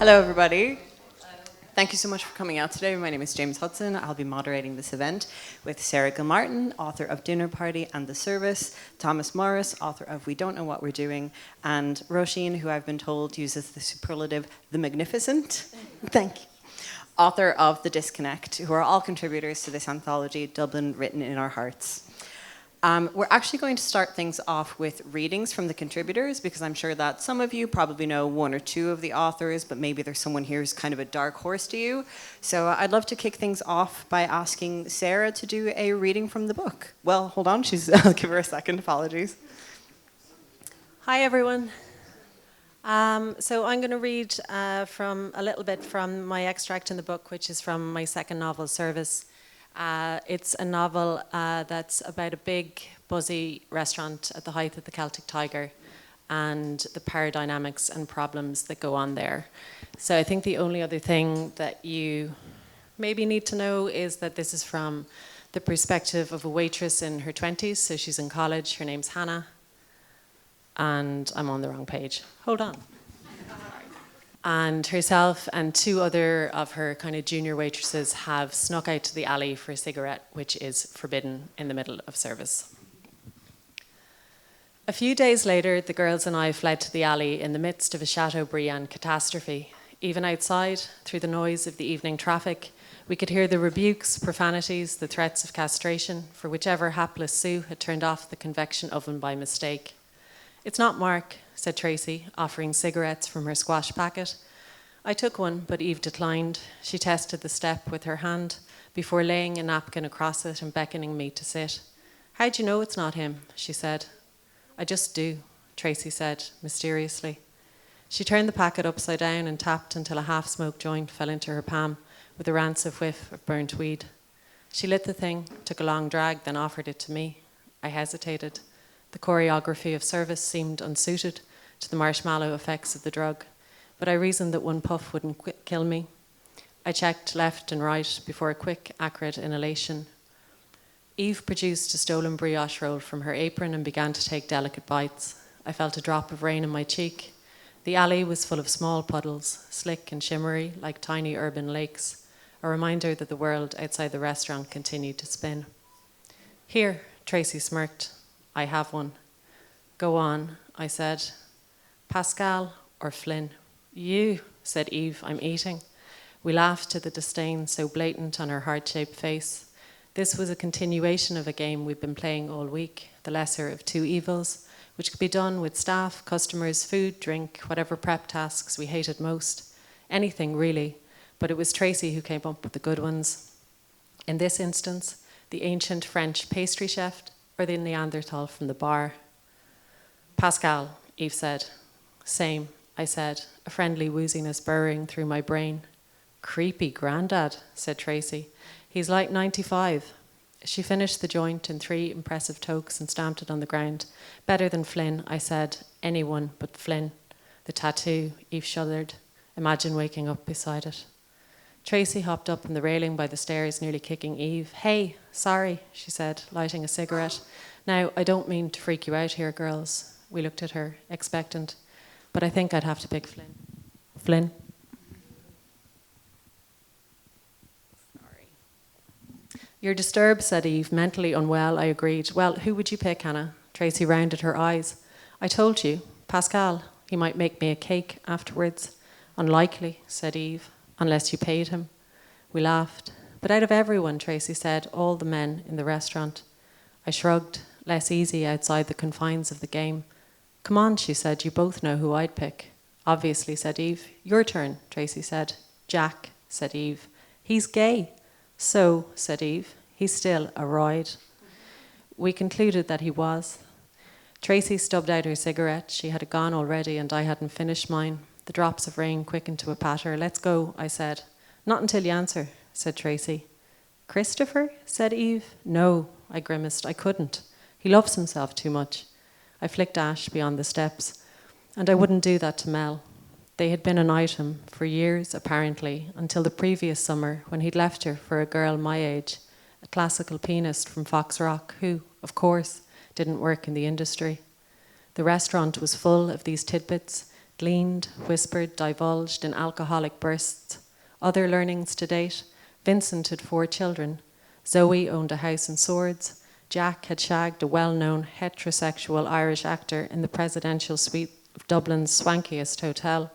Hello, everybody. Thank you so much for coming out today. My name is James Hudson. I'll be moderating this event with Sarah Gilmartin, author of Dinner Party and The Service, Thomas Morris, author of We Don't Know What We're Doing, and Roisin, who I've been told uses the superlative The Magnificent. Thank you. Author of The Disconnect, who are all contributors to this anthology, Dublin Written in Our Hearts. We're actually going to start things off with readings from the contributors, because I'm sure that some of you probably know one or two of the authors, but maybe there's someone here who's kind of a dark horse to you. So I'd love to kick things off by asking Sarah to do a reading from the book. Well, hold on, I'll give her a second, apologies. Hi, everyone. So I'm going to read from a little bit from my extract in the book, which is from my second novel, Service. It's a novel that's about a big, buzzy restaurant at the height of the Celtic Tiger and the power dynamics and problems that go on there. So I think the only other thing that you maybe need to know is that this is from the perspective of a waitress in her 20s. So she's in college. Her name's Hannah. And I'm on the wrong page. Hold on. And herself and two other of her kind of junior waitresses have snuck out to the alley for a cigarette, which is forbidden in the middle of service. A few days later, the girls and I fled to the alley in the midst of a Chateaubriand catastrophe. Even outside, through the noise of the evening traffic, we could hear the rebukes, profanities, the threats of castration for whichever hapless Sue had turned off the convection oven by mistake. "It's not Mark," said Tracy, offering cigarettes from her squash packet. I took one, but Eve declined. She tested the step with her hand before laying a napkin across it and beckoning me to sit. "How'd you know it's not him?" she said. "I just do," Tracy said, mysteriously. She turned the packet upside down and tapped until a half-smoked joint fell into her palm with a rancid whiff of burnt weed. She lit the thing, took a long drag, then offered it to me. I hesitated. The choreography of Service seemed unsuited to the marshmallow effects of the drug, but I reasoned that one puff wouldn't kill me. I checked left and right before a quick, acrid inhalation. Eve produced a stolen brioche roll from her apron and began to take delicate bites. I felt a drop of rain in my cheek. The alley was full of small puddles, slick and shimmery like tiny urban lakes, a reminder that the world outside the restaurant continued to spin. "Here," Tracy smirked. "I have one." "Go on," I said. "Pascal or Flynn?" "You," said Eve. "I'm eating." We laughed to the disdain so blatant on her heart-shaped face. This was a continuation of a game we'd been playing all week, the lesser of two evils, which could be done with staff, customers, food, drink, whatever prep tasks we hated most. Anything, really, but it was Tracy who came up with the good ones. In this instance, the ancient French pastry chef or the Neanderthal from the bar. "Pascal," Eve said. "Same," I said, a friendly wooziness burrowing through my brain. "Creepy granddad," said Tracy. "He's like 95. She finished the joint in 3 impressive tokes and stamped it on the ground. "Better than Flynn," I said. "Anyone but Flynn." "The tattoo," Eve shuddered. Imagine waking up beside it. Tracy hopped up on the railing by the stairs, nearly kicking Eve. "Hey, sorry," she said, lighting a cigarette. "Now, I don't mean to freak you out here, girls." We looked at her, expectant. "But I think I'd have to pick Flynn." "Flynn?" Sorry. "You're disturbed," said Eve. "Mentally unwell," I agreed. "Well, who would you pick, Hannah?" Tracy rounded her eyes. "I told you. Pascal. He might make me a cake afterwards." "Unlikely," said Eve. "Unless you paid him." We laughed. "But out of everyone," Tracy said, "all the men in the restaurant." I shrugged, less easy outside the confines of the game. "Come on," she said, "you both know who I'd pick." "Obviously," said Eve. "Your turn," Tracy said. "Jack," said Eve. "He's gay." "So," said Eve, "he's still a roid." We concluded that he was. Tracy stubbed out her cigarette. She had it gone already and I hadn't finished mine. The drops of rain quickened to a patter. "Let's go," I said. "Not until you answer," said Tracy. "Christopher?" said Eve. "No," I grimaced. "I couldn't. He loves himself too much." I flicked ash beyond the steps. And I wouldn't do that to Mel. They had been an item for years, apparently, until the previous summer when he'd left her for a girl my age, a classical pianist from Fox Rock who, of course, didn't work in the industry. The restaurant was full of these tidbits, gleaned, whispered, divulged in alcoholic bursts. Other learnings to date: Vincent had 4 children. Zoe owned a house in Swords. Jack had shagged a well-known heterosexual Irish actor in the presidential suite of Dublin's swankiest hotel.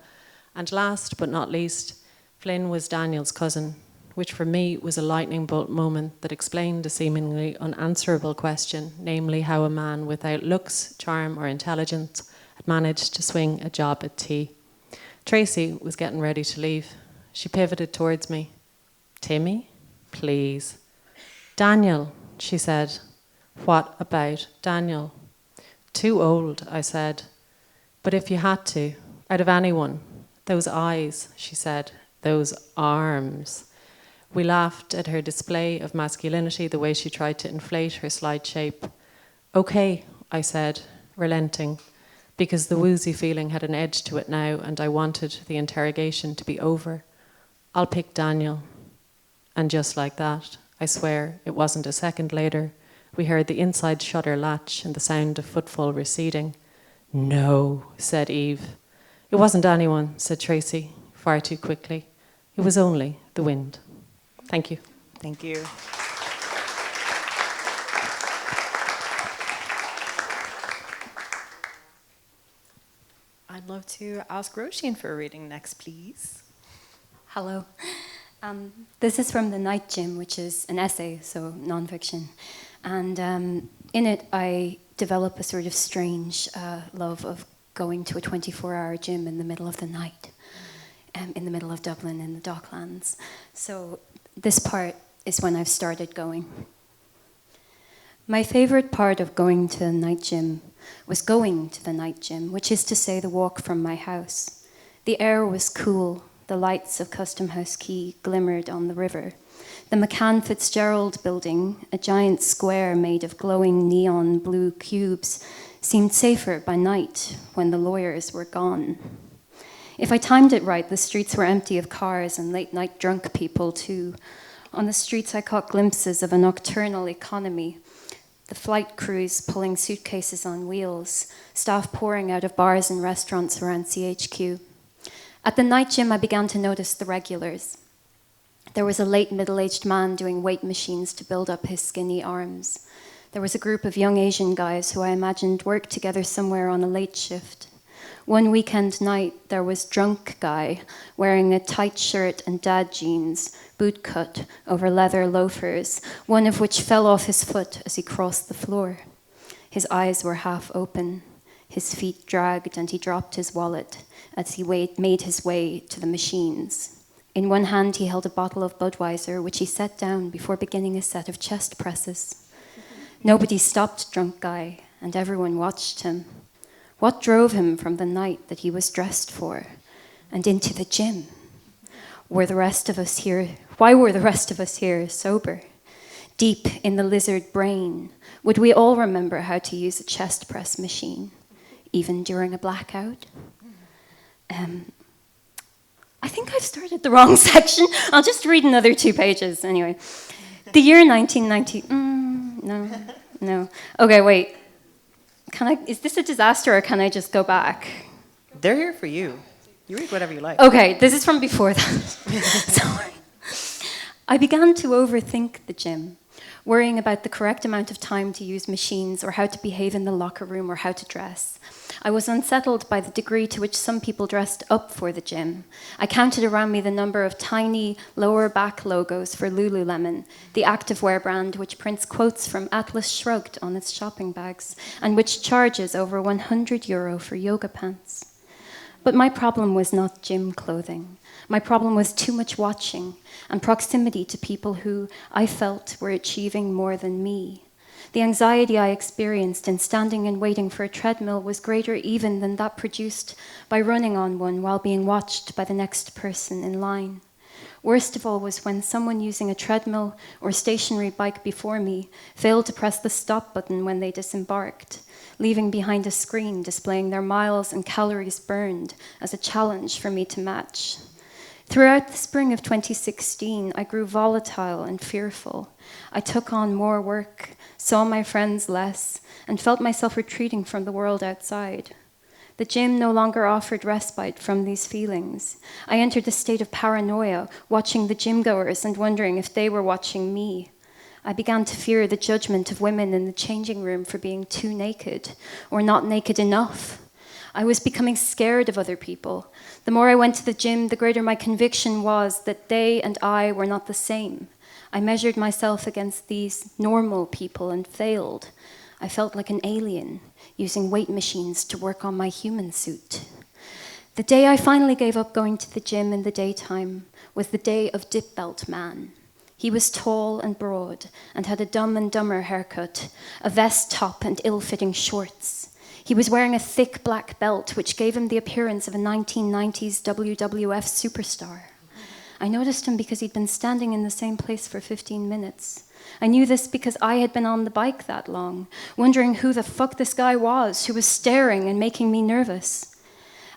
And last but not least, Flynn was Daniel's cousin, which for me was a lightning bolt moment that explained a seemingly unanswerable question, namely how a man without looks, charm or intelligence had managed to swing a job at tea. Tracy was getting ready to leave. She pivoted towards me. "Timmy, please." "Daniel," she said. "What about Daniel?" "Too old," I said. "But if you had to, out of anyone, those eyes," she said, "those arms." We laughed at her display of masculinity, the way she tried to inflate her slight shape. "Okay," I said, relenting, because the woozy feeling had an edge to it now and I wanted the interrogation to be over. "I'll pick Daniel." And just like that, I swear it wasn't a second later, we heard the inside shutter latch and the sound of footfall receding. "No," said Eve. "It wasn't anyone," said Tracy, far too quickly. "It was only the wind." Thank you. Thank you. I'd love to ask Roisin for a reading next, please. Hello. This is from The Night Gym, which is an essay, so non-fiction. And in it, I develop a sort of strange love of going to a 24-hour gym in the middle of the night, in the middle of Dublin, in the Docklands. So this part is when I've started going. My favorite part of going to the night gym was going to the night gym, which is to say the walk from my house. The air was cool. The lights of Custom House Quay glimmered on the river. The McCann Fitzgerald building, a giant square made of glowing neon blue cubes, seemed safer by night when the lawyers were gone. If I timed it right, the streets were empty of cars and late-night drunk people too. On the streets I caught glimpses of a nocturnal economy, the flight crews pulling suitcases on wheels, staff pouring out of bars and restaurants around CHQ. At the night gym, I began to notice the regulars. There was a late middle-aged man doing weight machines to build up his skinny arms. There was a group of young Asian guys who I imagined worked together somewhere on a late shift. One weekend night, there was drunk guy wearing a tight shirt and dad jeans, boot cut over leather loafers, one of which fell off his foot as he crossed the floor. His eyes were half open. His feet dragged and he dropped his wallet as he made his way to the machines. In one hand, he held a bottle of Budweiser, which he set down before beginning a set of chest presses. Nobody stopped drunk guy, and everyone watched him. What drove him from the night that he was dressed for and into the gym? Why were the rest of us here sober? Deep in the lizard brain, would we all remember how to use a chest press machine, even during a blackout? I think I've started the wrong section. I'll just read another 2 pages anyway. The year 1990. No. Okay, wait. Is this a disaster or can I just go back? They're here for you. You read whatever you like. Okay, this is from before that. Sorry. I began to overthink the gym, worrying about the correct amount of time to use machines or how to behave in the locker room or how to dress. I was unsettled by the degree to which some people dressed up for the gym. I counted around me the number of tiny lower back logos for Lululemon, the activewear brand which prints quotes from Atlas Shrugged on its shopping bags and which charges over €100 for yoga pants. But my problem was not gym clothing. My problem was too much watching and proximity to people who I felt were achieving more than me. The anxiety I experienced in standing and waiting for a treadmill was greater even than that produced by running on one while being watched by the next person in line. Worst of all was when someone using a treadmill or stationary bike before me failed to press the stop button when they disembarked, leaving behind a screen displaying their miles and calories burned as a challenge for me to match. Throughout the spring of 2016, I grew volatile and fearful. I took on more work, saw my friends less, and felt myself retreating from the world outside. The gym no longer offered respite from these feelings. I entered a state of paranoia, watching the gym-goers and wondering if they were watching me. I began to fear the judgment of women in the changing room for being too naked, or not naked enough. I was becoming scared of other people. The more I went to the gym, the greater my conviction was that they and I were not the same. I measured myself against these normal people and failed. I felt like an alien, using weight machines to work on my human suit. The day I finally gave up going to the gym in the daytime was the day of Dip Belt Man. He was tall and broad and had a Dumb and Dumber haircut, a vest top and ill-fitting shorts. He was wearing a thick black belt which gave him the appearance of a 1990s WWF superstar. I noticed him because he'd been standing in the same place for 15 minutes. I knew this because I had been on the bike that long, wondering who the fuck this guy was who was staring and making me nervous.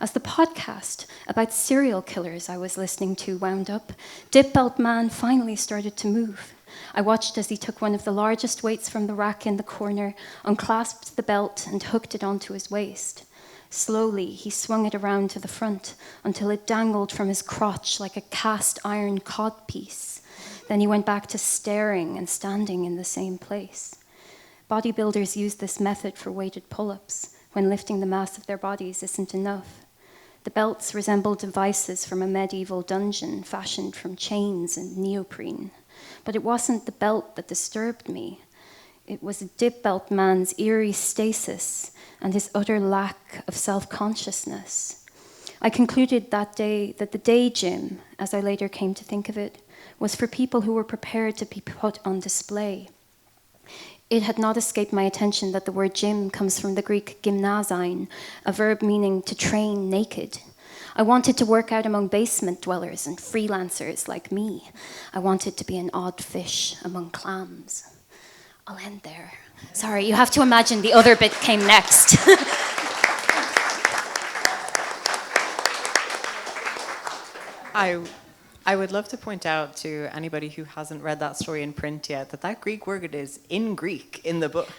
As the podcast about serial killers I was listening to wound up, Dip Belt Man finally started to move. I watched as he took one of the largest weights from the rack in the corner, unclasped the belt and hooked it onto his waist. Slowly, he swung it around to the front until it dangled from his crotch like a cast iron codpiece. Then he went back to staring and standing in the same place. Bodybuilders use this method for weighted pull-ups when lifting the mass of their bodies isn't enough. The belts resemble devices from a medieval dungeon fashioned from chains and neoprene. But it wasn't the belt that disturbed me. It was Dip Belt Man's eerie stasis and his utter lack of self-consciousness. I concluded that day that the day gym, as I later came to think of it, was for people who were prepared to be put on display. It had not escaped my attention that the word gym comes from the Greek gymnazein, a verb meaning to train naked. I wanted to work out among basement dwellers and freelancers like me. I wanted to be an odd fish among clams. I'll end there. Sorry, you have to imagine the other bit came next. I would love to point out to anybody who hasn't read that story in print yet that Greek word is in Greek in the book.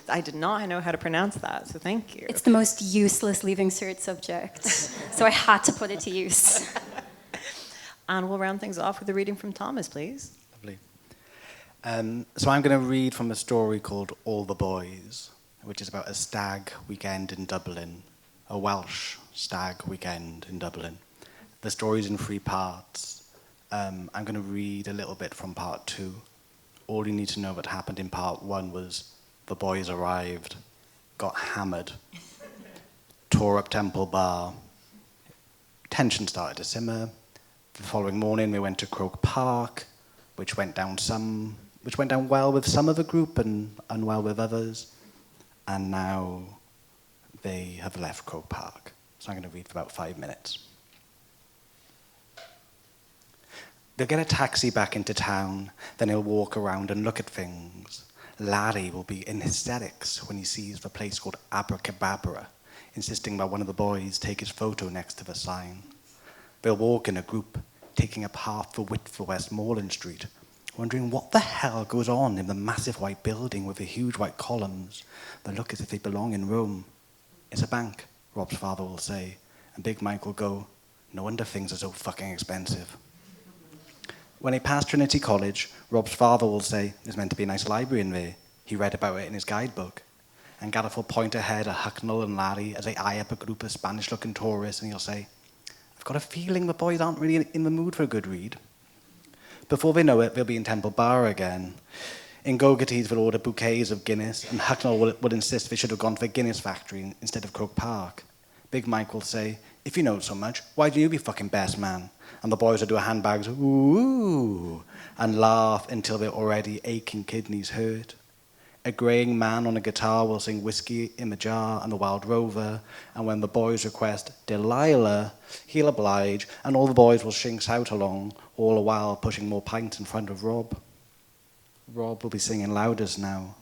I did not know how to pronounce that, so thank you. It's the most useless Leaving Cert subject, so I had to put it to use. And we'll round things off with a reading from Thomas, please. Lovely. So I'm going to read from a story called All the Boys, which is about a stag weekend in Dublin, a Welsh stag weekend in Dublin. The story's in 3 parts. I'm going to read a little bit from part 2. All you need to know what happened in part 1 was the boys arrived, got hammered, tore up Temple Bar. Tension started to simmer. The following morning we went to Croke Park, which went down well with some of the group and unwell with others. And now they have left Croke Park. So I'm going to read for about 5 minutes. They'll get a taxi back into town, then he'll walk around and look at things. Larry will be in hysterics when he sees the place called Abracadabra, insisting that one of the boys take his photo next to the sign. They'll walk in a group, taking up half the width of Westmoreland Street, wondering what the hell goes on in the massive white building with the huge white columns that look as if they belong in Rome. It's a bank, Rob's father will say, and Big Mike will go, no wonder things are so fucking expensive. When they pass Trinity College, Rob's father will say, there's meant to be a nice library in there. He read about it in his guidebook. And Gareth will point ahead at Hucknall and Larry as they eye up a group of Spanish-looking tourists, and he'll say, I've got a feeling the boys aren't really in the mood for a good read. Before they know it, they'll be in Temple Bar again. In Gogarty's, they'll order bouquets of Guinness, and Hucknall will insist they should have gone to the Guinness factory instead of Croke Park. Big Mike will say, if you know so much, why do you be fucking best man? And the boys will do handbags, ooh, and laugh until their already aching kidneys hurt. A greying man on a guitar will sing Whiskey in the Jar and the Wild Rover, and when the boys request Delilah, he'll oblige, and all the boys will sing shout along, all the while pushing more pints in front of Rob. Rob will be singing loudest now.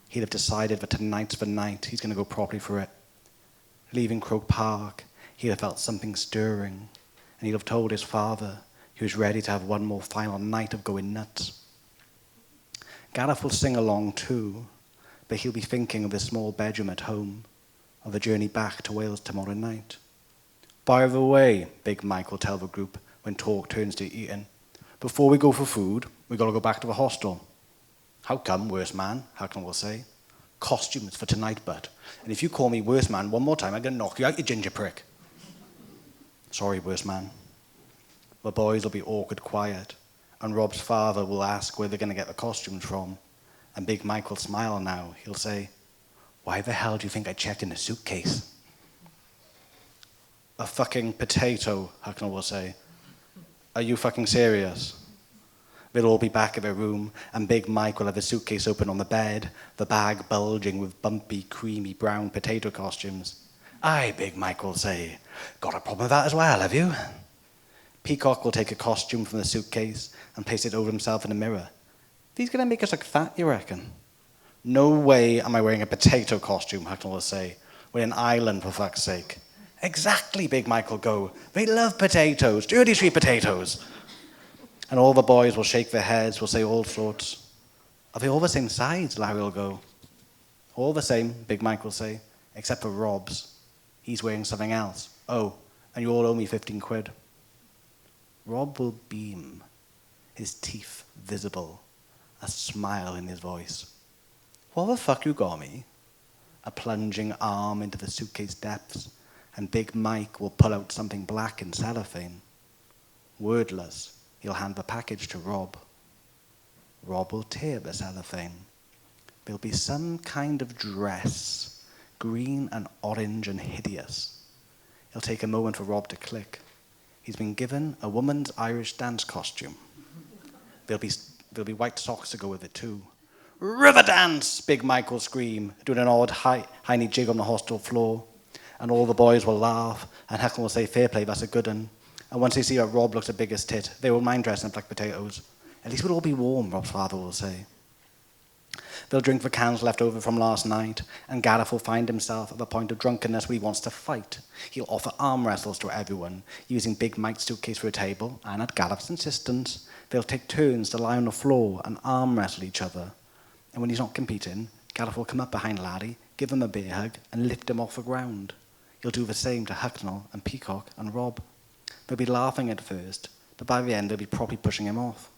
He'll have decided that tonight's the night he's going to go properly for it. Leaving Croke Park, he'll have felt something stirring, and he'll have told his father he was ready to have one more final night of going nuts. Gareth will sing along too, but he'll be thinking of the small bedroom at home, of the journey back to Wales tomorrow night. By the way, Big Mike will tell the group when talk turns to eating, before we go for food, we got to go back to the hostel. How come, worst man? Hucknall will say. Costumes for tonight, but. And if you call me worst man one more time, I'm going to knock you out, you ginger prick. Sorry, worst man. The boys will be awkward quiet, and Rob's father will ask where they're going to get the costumes from. And Big Mike will smile now. He'll say, why the hell do you think I checked in a suitcase? A fucking potato, Hucknall will say. Are you fucking serious? They'll all be back in their room, and Big Mike will have a suitcase open on the bed, the bag bulging with bumpy, creamy brown potato costumes. Aye, Big Mike will say. Got a problem with that as well, have you? Peacock will take a costume from the suitcase and place it over himself in a mirror. These gonna make us look fat, you reckon? No way am I wearing a potato costume, Hucknall will say. We're in Ireland, for fuck's sake. Exactly, Big Mike will go. They love potatoes, dirty sweet potatoes. And all the boys will shake their heads, will say all sorts. Are they all the same size, Larry will go. All the same, Big Mike will say, except for Rob's. He's wearing something else. Oh, and you all owe me 15 quid. Rob will beam, his teeth visible, a smile in his voice. What the fuck you got me? A plunging arm into the suitcase depths, and Big Mike will pull out something black in cellophane. Wordless, he'll hand the package to Rob. Rob will tear the cellophane. There'll be some kind of dress, green and orange and hideous. It'll take a moment for Rob to click. He's been given a woman's Irish dance costume. There'll be white socks to go with it too. River dance, Big Mike will scream, doing an odd high-knee jig on the hostel floor. And all the boys will laugh, and Hucknall will say, fair play, that's a good one. And once they see that Rob looks the biggest tit, they won't mind dressing up like potatoes. At least we'll all be warm, Rob's father will say. They'll drink the cans left over from last night, and Gareth will find himself at the point of drunkenness where he wants to fight. He'll offer arm wrestles to everyone, using Big Mike's suitcase for a table, and at Gareth's insistence, they'll take turns to lie on the floor and arm wrestle each other. And when he's not competing, Gareth will come up behind Larry, give him a bear hug, and lift him off the ground. He'll do the same to Hucknall and Peacock and Rob. They'll be laughing at first, but by the end they'll be properly pushing him off.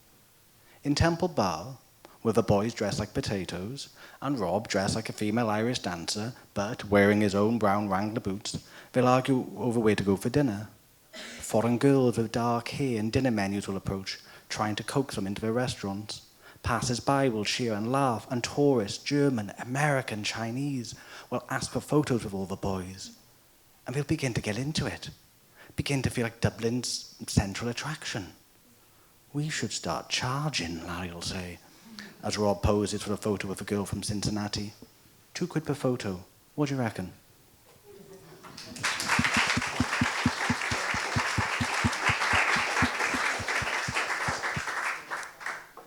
In Temple Bar, where the boys dress like potatoes, and Rob dressed like a female Irish dancer, but wearing his own brown Wrangler boots, they'll argue over where to go for dinner. Foreign girls with dark hair and dinner menus will approach, trying to coax them into their restaurants. Passers-by will cheer and laugh, and tourists, German, American, Chinese, will ask for photos with all the boys. And they'll begin to get into it, begin to feel like Dublin's central attraction. We should start charging, Larry will say, as Rob poses for a photo with a girl from Cincinnati. 2 quid per photo. What do you reckon?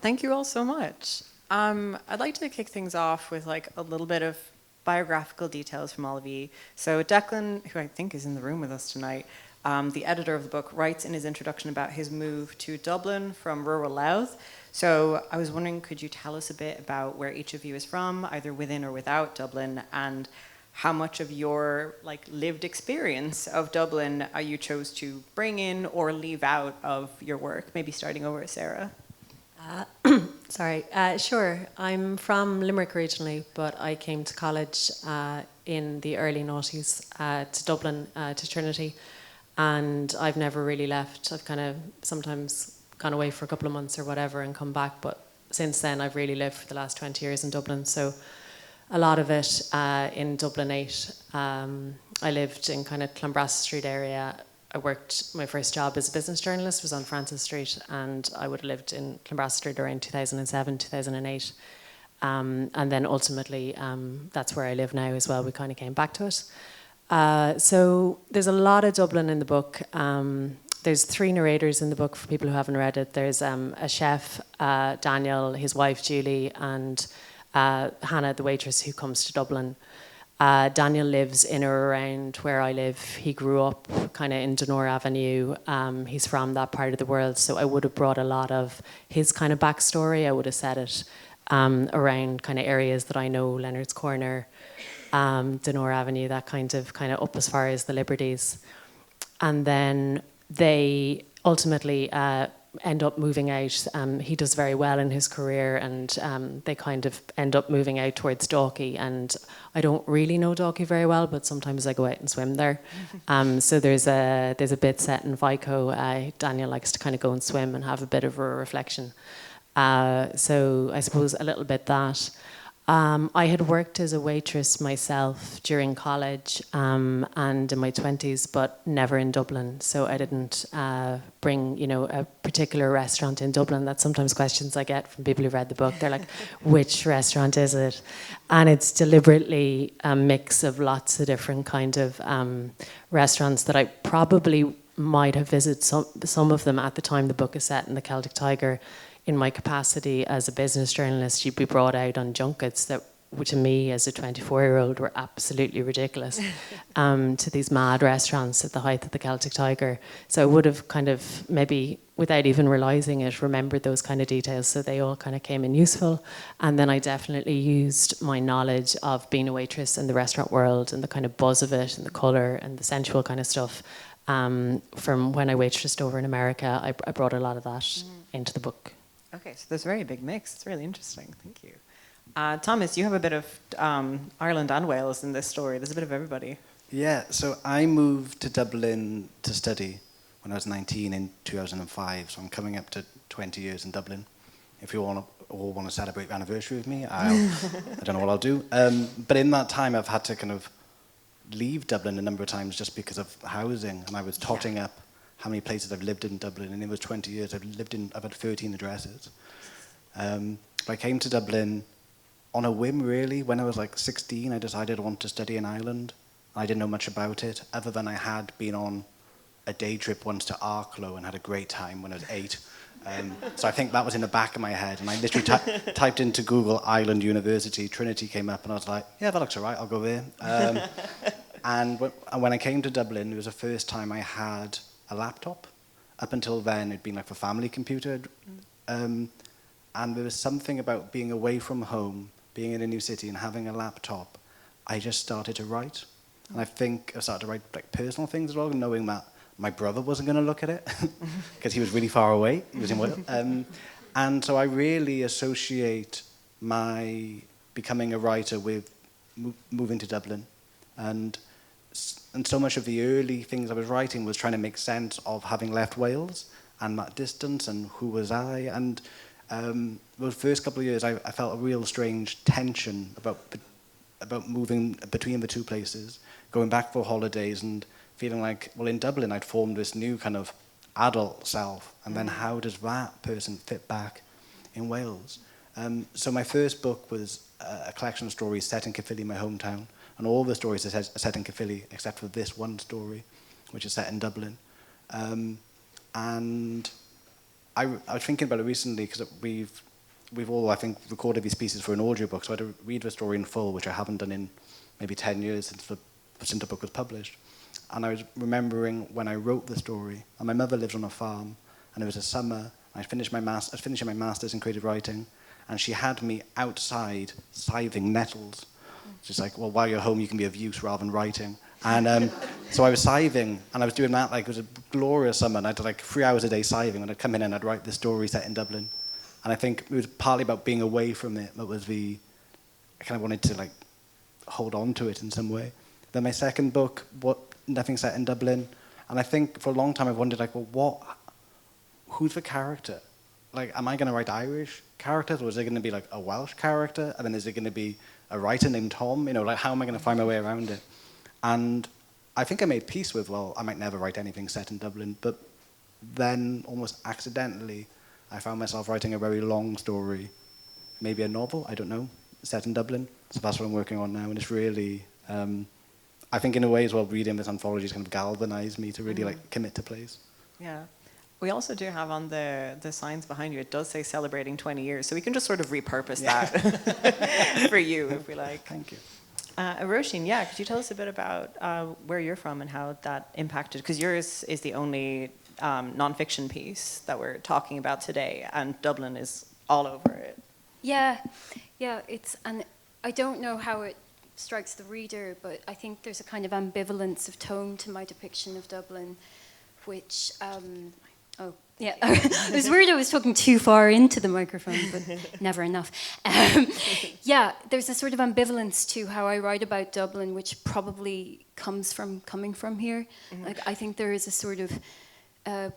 Thank you all so much. I'd like to kick things off with like a little bit of biographical details from all of you. So Declan, who I think is in the room with us tonight, the editor of the book, writes in his introduction about his move to Dublin from rural Louth. So I was wondering, could you tell us a bit about where each of you is from, either within or without Dublin, and how much of your like lived experience of Dublin you chose to bring in or leave out of your work? Maybe starting over with Sarah. Sure. I'm from Limerick originally, but I came to college in the early noughties to Dublin, to Trinity, and I've never really left. I've kind of sometimes gone away for a couple of months or whatever and come back, but since then I've really lived for the last 20 years in Dublin, so a lot of it in Dublin 8. I lived in kind of Clonbrassil Street area. My first job as a business journalist was on Francis Street, and I would have lived in Clonbrassil Street around 2007, 2008. And then ultimately, that's where I live now as well. We kind of came back to it. So there's a lot of Dublin in the book. There's 3 narrators in the book for people who haven't read it. There's a chef, Daniel, his wife Julie, and Hannah, the waitress who comes to Dublin. Daniel lives in or around where I live. He grew up kind of in Donore Avenue. He's from that part of the world, so I would have brought a lot of his kind of backstory. I would have said it around kind of areas that I know, Leonard's Corner, Donore Avenue, that kind of up as far as the Liberties. And then they ultimately end up moving out. He does very well in his career, and they kind of end up moving out towards Dalkey. And I don't really know Dalkey very well, but sometimes I go out and swim there. So there's a bit set in Vico. Daniel likes to kind of go and swim and have a bit of a reflection. So I suppose a little bit that. I had worked as a waitress myself during college and in my 20s, but never in Dublin. So I didn't bring, a particular restaurant in Dublin. That's sometimes questions I get from people who read the book. They're like, which restaurant is it? And it's deliberately a mix of lots of different kind of restaurants that I probably might have visited some of them at the time the book is set in the Celtic Tiger. In my capacity as a business journalist, you'd be brought out on junkets that, to me as a 24-year-old, were absolutely ridiculous, to these mad restaurants at the height of the Celtic Tiger. So I would have kind of, maybe without even realising it, remembered those kind of details, so they all kind of came in useful. And then I definitely used my knowledge of being a waitress in the restaurant world and the kind of buzz of it and the colour and the sensual kind of stuff. From when I waitressed over in America, I brought a lot of that into the book. Okay, so there's a very big mix. It's really interesting. Thank you. Thomas, you have a bit of Ireland and Wales in this story. There's a bit of everybody. Yeah, so I moved to Dublin to study when I was 19 in 2005. So I'm coming up to 20 years in Dublin. If you all want to celebrate the anniversary with me, I don't know what I'll do. But in that time, I've had to kind of leave Dublin a number of times just because of housing. And I was totting up how many places I've lived in Dublin, and it was 20 years. I've had 13 addresses. But I came to Dublin on a whim, really. When I was like 16, I decided I wanted to study in Ireland. I didn't know much about it, other than I had been on a day trip once to Arklow and had a great time when I was 8. So I think that was in the back of my head, and I literally typed into Google Ireland University. Trinity came up, and I was like, yeah, that looks all right, I'll go there. And when I came to Dublin, it was the first time I had a laptop. Up until then, it'd been like a family computer. And there was something about being away from home, being in a new city and having a laptop. I just started to write. And I think I started to write like personal things as well, knowing that my brother wasn't going to look at it because he was really far away. He was in Wales. And so I really associate my becoming a writer with moving to Dublin. And so much of the early things I was writing was trying to make sense of having left Wales and that distance and who was I. And those first couple of years, I felt a real strange tension about moving between the two places, going back for holidays and feeling like, well, in Dublin, I'd formed this new kind of adult self. And then how does that person fit back in Wales? So my first book was a collection of stories set in Caerphilly, my hometown. And all the stories are set in Caerphilly, except for this one story, which is set in Dublin. And I was thinking about it recently because we've all, I think, recorded these pieces for an audiobook, so I had to read the story in full, which I haven't done in maybe 10 years since the book was published. And I was remembering when I wrote the story, and my mother lives on a farm, and it was a summer, I was finishing my master's in creative writing, and she had me outside scything nettles. She's like, well, while you're home, you can be of use rather than writing. And so I was scything, and I was doing that, like, it was a glorious summer, and I did like 3 hours a day scything, and I'd come in and I'd write this story set in Dublin. And I think it was partly about being away from it, that was I kind of wanted to, like, hold on to it in some way. Then my second book, nothing set in Dublin, and I think for a long time I've wondered, like, well, who's the character? Like, am I going to write Irish characters, or is it going to be like a Welsh character, and then is it going to be a writer named Tom? Like, how am I going to find my way around it? And I think I made peace with, well, I might never write anything set in Dublin, but then almost accidentally I found myself writing a very long story, maybe a novel, I don't know, set in Dublin. So that's what I'm working on now, and it's really, I think in a way as well, reading this anthology has kind of galvanized me to really like commit to place. Yeah. We also do have on the signs behind you, it does say celebrating 20 years, so we can just sort of repurpose that for you, if we like. Thank you. Roisin, yeah, could you tell us a bit about where you're from and how that impacted, because yours is the only non-fiction piece that we're talking about today, and Dublin is all over it. Yeah, and I don't know how it strikes the reader, but I think there's a kind of ambivalence of tone to my depiction of Dublin, which, it was weird I was talking too far into the microphone, but never enough. There's a sort of ambivalence to how I write about Dublin, which probably comes from coming from here. Like, I think there is a sort of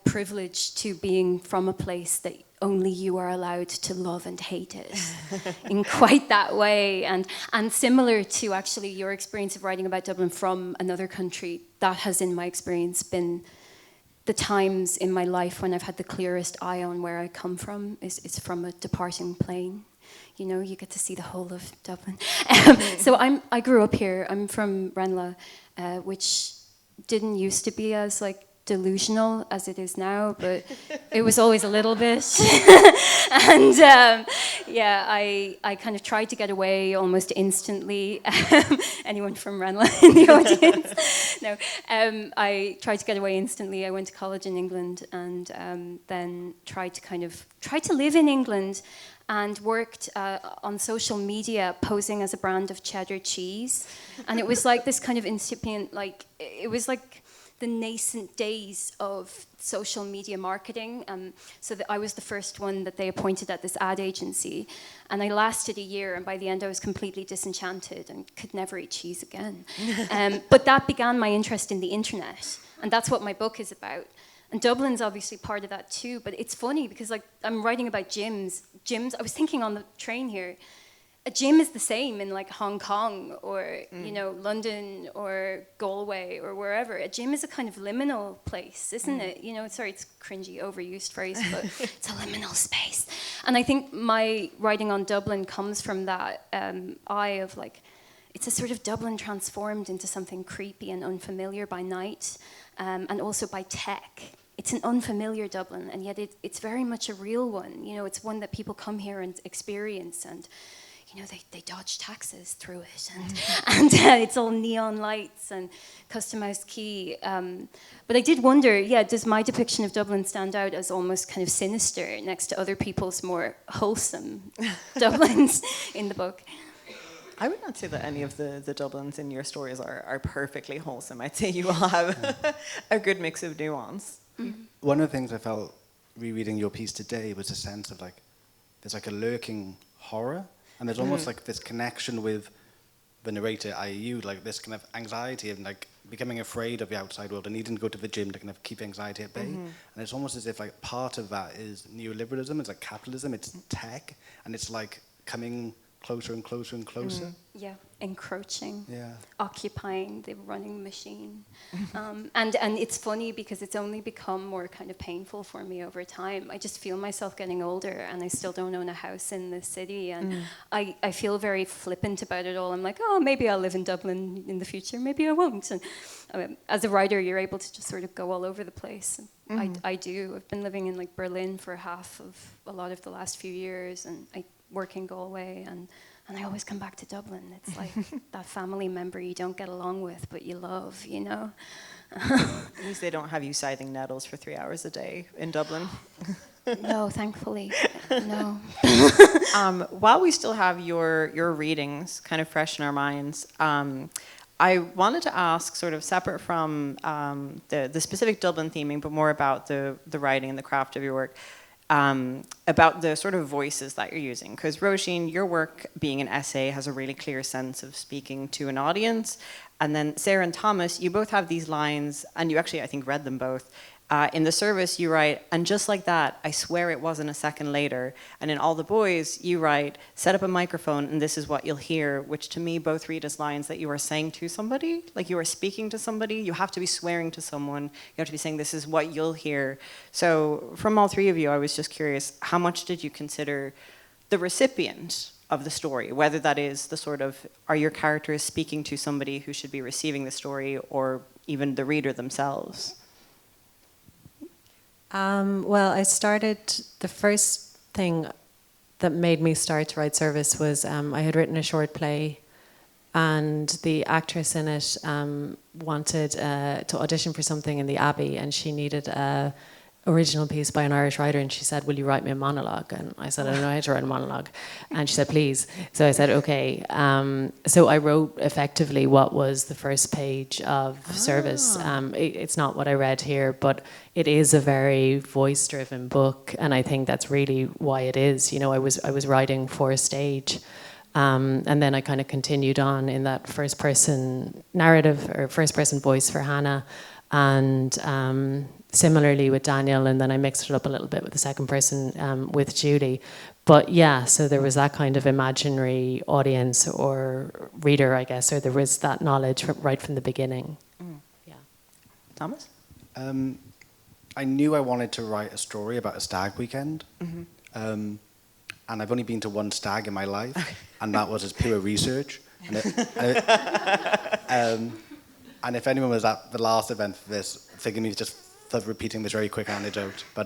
privilege to being from a place that only you are allowed to love and hate it in quite that way. And similar to actually your experience of writing about Dublin from another country, that has, in my experience, been the times in my life when I've had the clearest eye on where I come from is from a departing plane. You know, you get to see the whole of Dublin. So I grew up here. I'm from Ranelagh, which didn't used to be as like delusional as it is now, but it was always a little bit. And I kind of tried to get away almost instantly. Anyone from Ranelagh in the audience? No. I tried to get away instantly. I went to college in England and then tried to live in England, and worked on social media posing as a brand of cheddar cheese. And it was like this kind of incipient, like, it was like the nascent days of social media marketing. So that I was the first one that they appointed at this ad agency. And I lasted a year, and by the end I was completely disenchanted and could never eat cheese again. But that began my interest in the internet. And that's what my book is about. And Dublin's obviously part of that too. But it's funny because, like, I'm writing about gyms. I was thinking on the train here, a gym is the same in like Hong Kong or you know, London or Galway or wherever. A gym is a kind of liminal place, isn't it? You know, sorry, it's a cringy, overused phrase, but it's a liminal space. And I think my writing on Dublin comes from that eye of like, it's a sort of Dublin transformed into something creepy and unfamiliar by night, and also by tech. It's an unfamiliar Dublin, and yet it's very much a real one. You know, it's one that people come here and experience, and you know, they dodge taxes through it, and it's all neon lights and customized key. But I did wonder, does my depiction of Dublin stand out as almost kind of sinister next to other people's more wholesome Dublins in the book? I would not say that any of the Dublins in your stories are perfectly wholesome. I'd say you all have a good mix of nuance. Mm-hmm. One of the things I felt rereading your piece today was a sense of like, there's like a lurking horror. And there's almost like this connection with the narrator, i.e. you, like this kind of anxiety and like becoming afraid of the outside world and needing to go to the gym to kind of keep anxiety at bay. And it's almost as if like part of that is neoliberalism, it's like capitalism, it's tech, and it's like coming closer and closer and closer. Yeah, encroaching, Yeah. occupying the running machine. And it's funny because it's only become more kind of painful for me over time. I just feel myself getting older, and I still don't own a house in the city, and I feel very flippant about it all. I'm like, oh, maybe I'll live in Dublin in the future, maybe I won't. And as a writer, you're able to just sort of go all over the place. I do. I've been living in like Berlin for half of a lot of the last few years, and I work in Galway, and I always come back to Dublin. It's like that family member you don't get along with, but you love, you know? At least they don't have you scything nettles for 3 hours a day in Dublin. No, thankfully, no. While we still have your readings kind of fresh in our minds, I wanted to ask, sort of separate from the specific Dublin theming, but more about the writing and the craft of your work, about the sort of voices that you're using. Because Roisin, your work being an essay has a really clear sense of speaking to an audience. And then Sarah and Thomas, you both have these lines, and you actually, I think, read them both. In the service, you write, and just like that, I swear it wasn't a second later. And in All the Boys, you write, set up a microphone and this is what you'll hear, which to me both read as lines that you are saying to somebody, like you are speaking to somebody. You have to be swearing to someone. You have to be saying this is what you'll hear. So from all three of you, I was just curious, how much did you consider the recipient of the story, whether that is the sort of, are your characters speaking to somebody who should be receiving the story, or even the reader themselves? Well, the first thing that made me start to write service was I had written a short play, and the actress in it wanted to audition for something in the Abbey, and she needed a original piece by an Irish writer, and she said, will you write me a monologue? And I said, I don't know how to write a monologue. And she said, please. So I said, okay. So I wrote effectively what was the first page of Service. It's not what I read here, but it is a very voice-driven book, and I think that's really why it is. You know, I was writing for a stage, and then I kind of continued on in that first-person narrative or first-person voice for Hannah, and similarly with Daniel, and then I mixed it up a little bit with the second person with Julie. But yeah, so there was that kind of imaginary audience or reader, I guess, or there was that knowledge right from the beginning. Yeah. Thomas? I knew I wanted to write a story about a stag weekend. And I've only been to one stag in my life, and that was as pure research. And if anyone was at the last event for this, forgive me just for repeating this very quick anecdote, but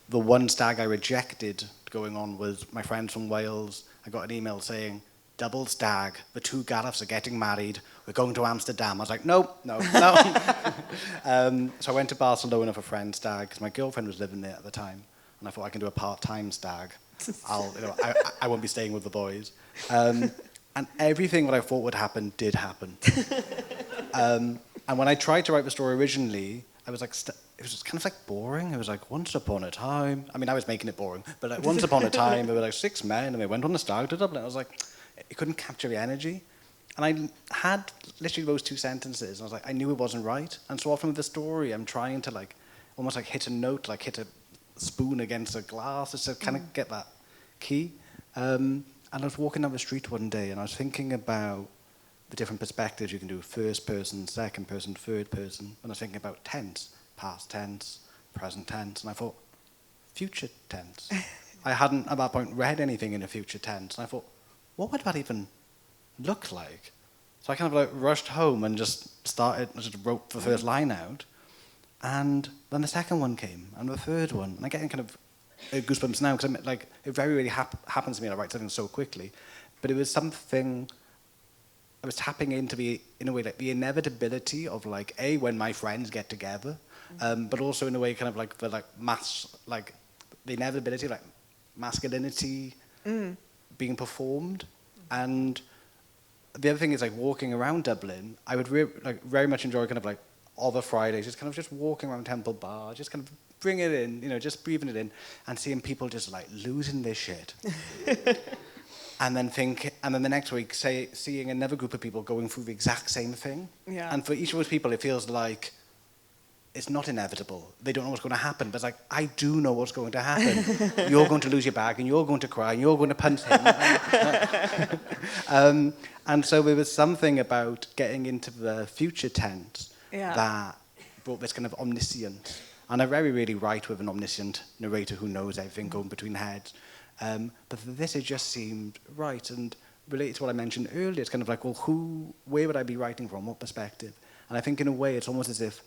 the one stag I rejected going on was my friends from Wales. I got an email saying, double stag, the two Gaeltachts are getting married, we're going to Amsterdam. I was like, no. So I went to Barcelona for friend's stag, because my girlfriend was living there at the time, and I thought I can do a part-time stag. I won't be staying with the boys. And everything that I thought would happen did happen. And when I tried to write the story originally, I was like, it was just kind of like boring. It was like, once upon a time. I mean, I was making it boring, but like once upon a time, there were like 6 men, and they went on a stag to Dublin. I was like, it couldn't capture the energy. And I had literally those 2 sentences, and I was like, I knew it wasn't right. And so often with the story, I'm trying to like, almost like hit a note, like hit a spoon against a glass, just to kind of get that key. And I was walking down the street one day, and I was thinking about the different perspectives you can do: first person, second person, third person. And I was thinking about tense, past tense, present tense, and I thought, future tense. I hadn't at that point read anything in a future tense, and I thought, what would that even look like? So I kind of like rushed home and just wrote the first line out. And then the second one came, and the third one, and I'm getting kind of goosebumps now, because like, it very rarely happens to me, and I write something so quickly. But it was something I was tapping into, in a way, like the inevitability of like, when my friends get together, but also in a way kind of like the the inevitability of like masculinity being performed. And the other thing is like walking around Dublin, I would very much enjoy kind of like other Fridays, just walking around Temple Bar, just kind of bring it in, just breathing it in, and seeing people just like losing their shit. And then the next week, seeing another group of people going through the exact same thing. Yeah. And for each of those people, it feels like it's not inevitable. They don't know what's going to happen, but it's like, I do know what's going to happen. You're going to lose your bag, and you're going to cry, and you're going to punch him. And so there was something about getting into the future tense that brought this kind of omniscience. And I very rarely write with an omniscient narrator who knows everything going between heads. But for this, it just seemed right. And related to what I mentioned earlier, it's kind of like, well, where would I be writing from? What perspective? And I think in a way, it's almost as if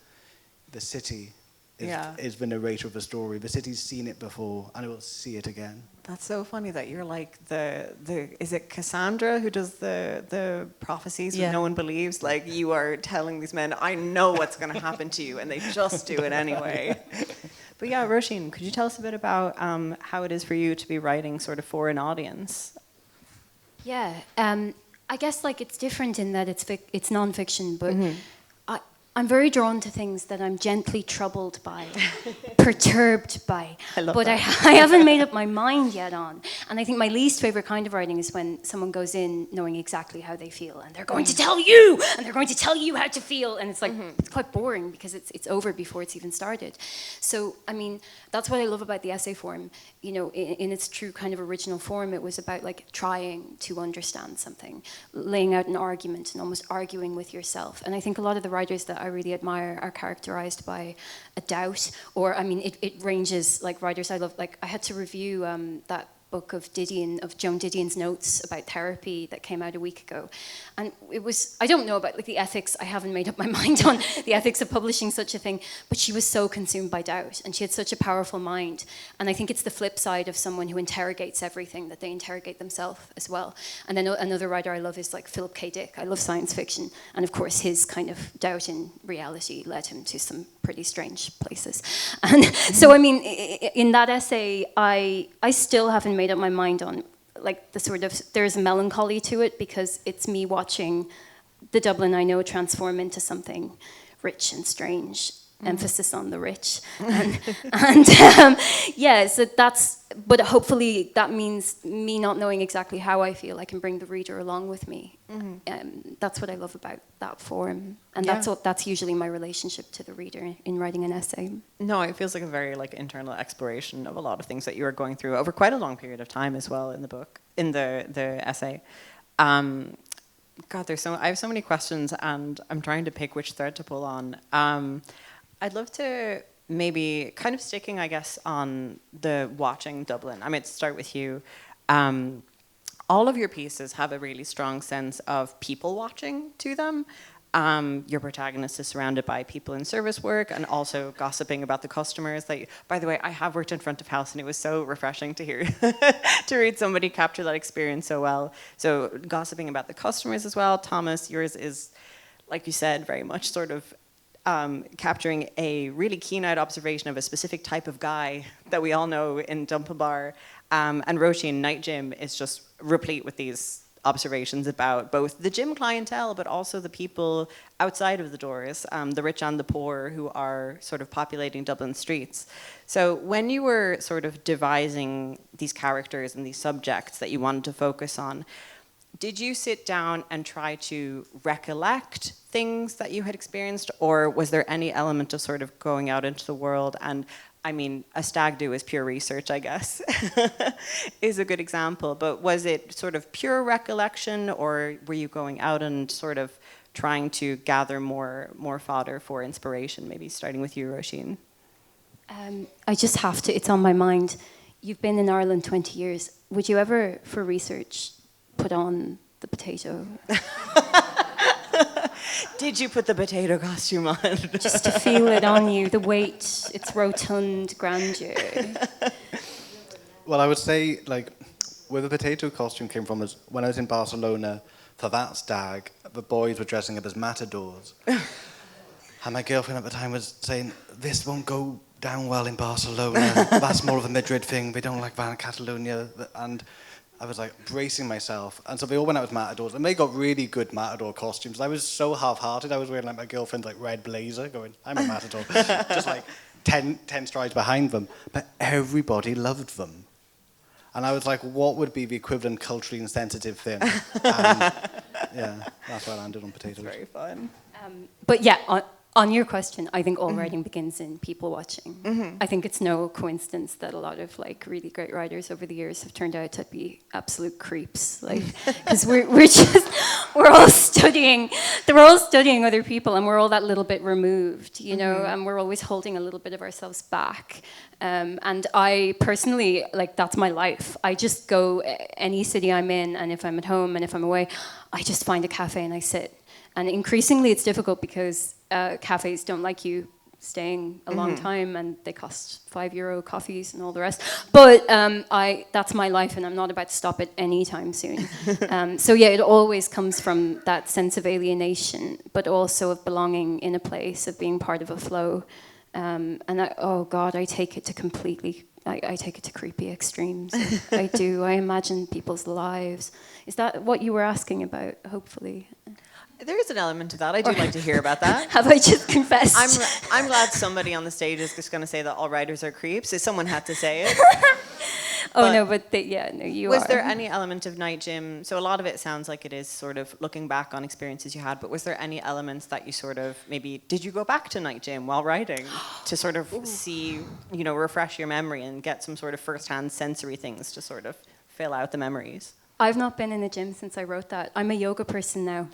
the city is the narrator of the story. The city's seen it before, and it will see it again. That's so funny that you're like is it Cassandra who does the prophecies that no one believes? Like, you are telling these men, I know what's going to happen to you, and they just do it anyway. But yeah, Roisin, could you tell us a bit about how it is for you to be writing sort of for an audience? Yeah, I guess like it's different in that it's non-fiction, but I'm very drawn to things that I'm gently troubled by, perturbed by, but I haven't made up my mind yet on. And I think my least favorite kind of writing is when someone goes in knowing exactly how they feel, and they're going to tell you, and they're going to tell you how to feel, and it's like, it's quite boring because it's over before it's even started. So, I mean, that's what I love about the essay form. You know, in its true kind of original form, it was about like trying to understand something, laying out an argument and almost arguing with yourself. And I think a lot of the writers that I really admire are characterized by a doubt, or I mean, it ranges, like writers I love. Like I had to review that book of Joan Didion's notes about therapy that came out a week ago. And it was, I don't know about like the ethics, I haven't made up my mind on the ethics of publishing such a thing, but she was so consumed by doubt and she had such a powerful mind. And I think it's the flip side of someone who interrogates everything, that they interrogate themselves as well. And then another writer I love is like Philip K. Dick. I love science fiction. And of course his kind of doubt in reality led him to some pretty strange places. And so I mean, in that essay, I still haven't made up my mind on like the sort of, there's a melancholy to it because it's me watching the Dublin I know transform into something rich and strange. Emphasis on the rich, yeah. So that's, but hopefully that means me not knowing exactly how I feel, I can bring the reader along with me. That's what I love about that form, and that's usually my relationship to the reader in writing an essay. No, it feels like a very like internal exploration of a lot of things that you are going through over quite a long period of time as well in the book, in the essay. God, I have so many questions, and I'm trying to pick which thread to pull on. I'd love to maybe kind of sticking, I guess, on the watching Dublin. I mean, to start with you. All of your pieces have a really strong sense of people watching to them. Your protagonist is surrounded by people in service work and also gossiping about the customers. By the way, I have worked in front of house and it was so refreshing to hear, to read somebody capture that experience so well. So gossiping about the customers as well. Thomas, yours is, like you said, very much sort of capturing a really keen-eyed observation of a specific type of guy that we all know in Dumpa Bar. And Roisin, Night Gym, is just replete with these observations about both the gym clientele, but also the people outside of the doors, the rich and the poor who are sort of populating Dublin streets. So when you were sort of devising these characters and these subjects that you wanted to focus on, did you sit down and try to recollect things that you had experienced, or was there any element of sort of going out into the world? And I mean, a stag do is pure research, I guess, is a good example. But was it sort of pure recollection, or were you going out and sort of trying to gather more fodder for inspiration? Maybe starting with you, Roisin. I just have to, it's on my mind. You've been in Ireland 20 years. Would you ever, for research, put on the potato? Did you put the potato costume on? Just to feel it on you, the weight, its rotund grandeur. Well, I would say, like, where the potato costume came from is when I was in Barcelona for that stag, the boys were dressing up as matadors. And my girlfriend at the time was saying, this won't go down well in Barcelona. That's more of a Madrid thing. They don't like that in Catalonia. And I was like bracing myself, and so they all went out with matadors, and they got really good matador costumes. I was so half-hearted. I was wearing like my girlfriend's like red blazer, going, "I'm a matador," just like 10 strides behind them. But everybody loved them, and I was like, "What would be the equivalent culturally insensitive thing?" And yeah, that's why I landed on potatoes. Very fun. But yeah. On your question, I think all writing begins in people watching. I think it's no coincidence that a lot of like really great writers over the years have turned out to be absolute creeps. Like, because we're all studying other people, and we're all that little bit removed, you know, and we're always holding a little bit of ourselves back. And I personally, like, that's my life. I just go any city I'm in, and if I'm at home and if I'm away, I just find a cafe and I sit. And increasingly it's difficult because cafes don't like you staying a long time, and they cost €5 coffees and all the rest. But that's my life, and I'm not about to stop it anytime soon. So yeah, it always comes from that sense of alienation, but also of belonging in a place, of being part of a flow. And I take it to completely, I take it to creepy extremes. I do. I imagine people's lives. Is that what you were asking about, hopefully? There is an element to that. I do like to hear about that. Have I just confessed? I'm glad somebody on the stage is just going to say that all writers are creeps. If someone had to say it. You Was are. there any element of Night Gym? So a lot of it sounds like it is sort of looking back on experiences you had, but was there any elements that you sort of maybe, did you go back to Night Gym while writing to sort of see, refresh your memory and get some sort of first-hand sensory things to sort of fill out the memories? I've not been in a gym since I wrote that. I'm a yoga person now.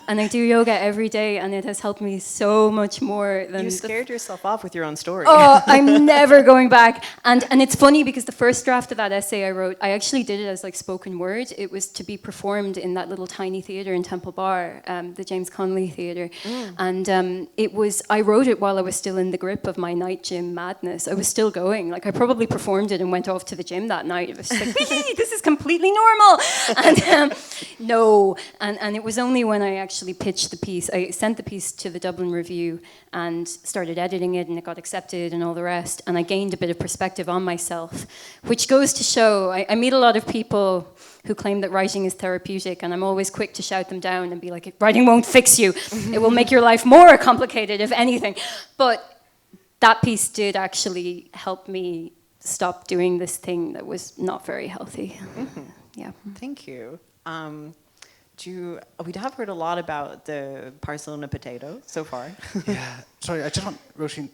And I do yoga every day, and it has helped me so much more than... You scared yourself off with your own story. Oh, I'm never going back. And it's funny because the first draft of that essay I wrote, I actually did it as like spoken word. It was to be performed in that little tiny theatre in Temple Bar, the James Connolly Theatre. And I wrote it while I was still in the grip of my night gym madness. I was still going. Like, I probably performed it and went off to the gym that night. It was like, this is completely normal. And no. And it was only when I actually pitched the piece, I sent the piece to the Dublin Review and started editing it, and it got accepted and all the rest, and I gained a bit of perspective on myself, which goes to show, I meet a lot of people who claim that writing is therapeutic, and I'm always quick to shout them down and be like, writing won't fix you, it will make your life more complicated, if anything. But that piece did actually help me stop doing this thing that was not very healthy. Yeah. Thank you. We have heard a lot about the parcel and a potato so far. Yeah. Sorry, I just want, Roisin,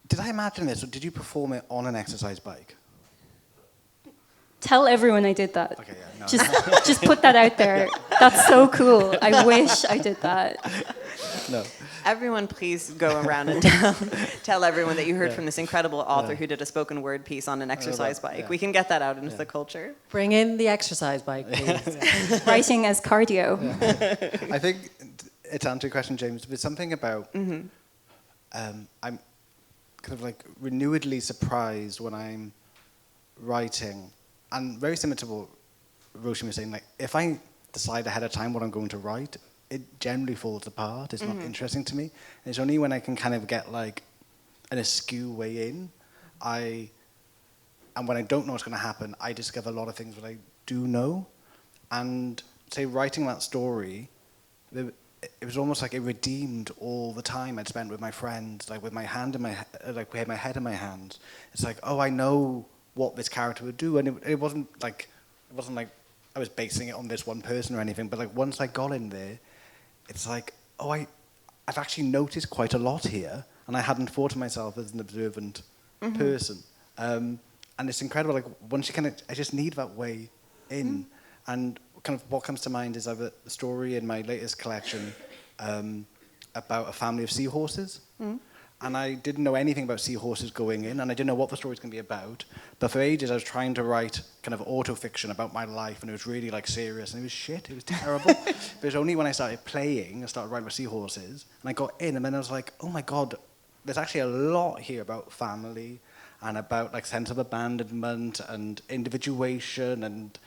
did I imagine this, or did you perform it on an exercise bike? Tell everyone I did that. Okay, yeah, no. Just put that out there. That's so cool. I wish I did that. No. Everyone, please go around and tell everyone that you heard from this incredible author who did a spoken word piece on an exercise bike. Yeah. We can get that out into the culture. Bring in the exercise bike, please. Writing as cardio. I think, to answer your question, James, there's something about, I'm kind of like renewedly surprised when I'm writing, and very similar to what Roisin was saying, like, if I decide ahead of time what I'm going to write, it generally falls apart. It's not interesting to me. And it's only when I can kind of get like an askew way in, and when I don't know what's going to happen, I discover a lot of things that I do know. And say writing that story, it was almost like it redeemed all the time I'd spent with my friends, like with my hand in my, like we had my head in my hands. It's like, oh, I know what this character would do, and it wasn't like I was basing it on this one person or anything. But like once I got in there, it's like, oh, I've actually noticed quite a lot here, and I hadn't thought of myself as an observant person. And it's incredible. Like once you kind of, I just need that way in. And kind of what comes to mind is I have a story in my latest collection about a family of seahorses. And I didn't know anything about seahorses going in, and I didn't know what the story was going to be about. But for ages, I was trying to write kind of auto-fiction about my life, and it was really like serious, and it was shit. It was terrible. But it was only when I started playing, I started writing about seahorses, and I got in, and then I was like, oh my God, there's actually a lot here about family, and about like sense of abandonment, and individuation, and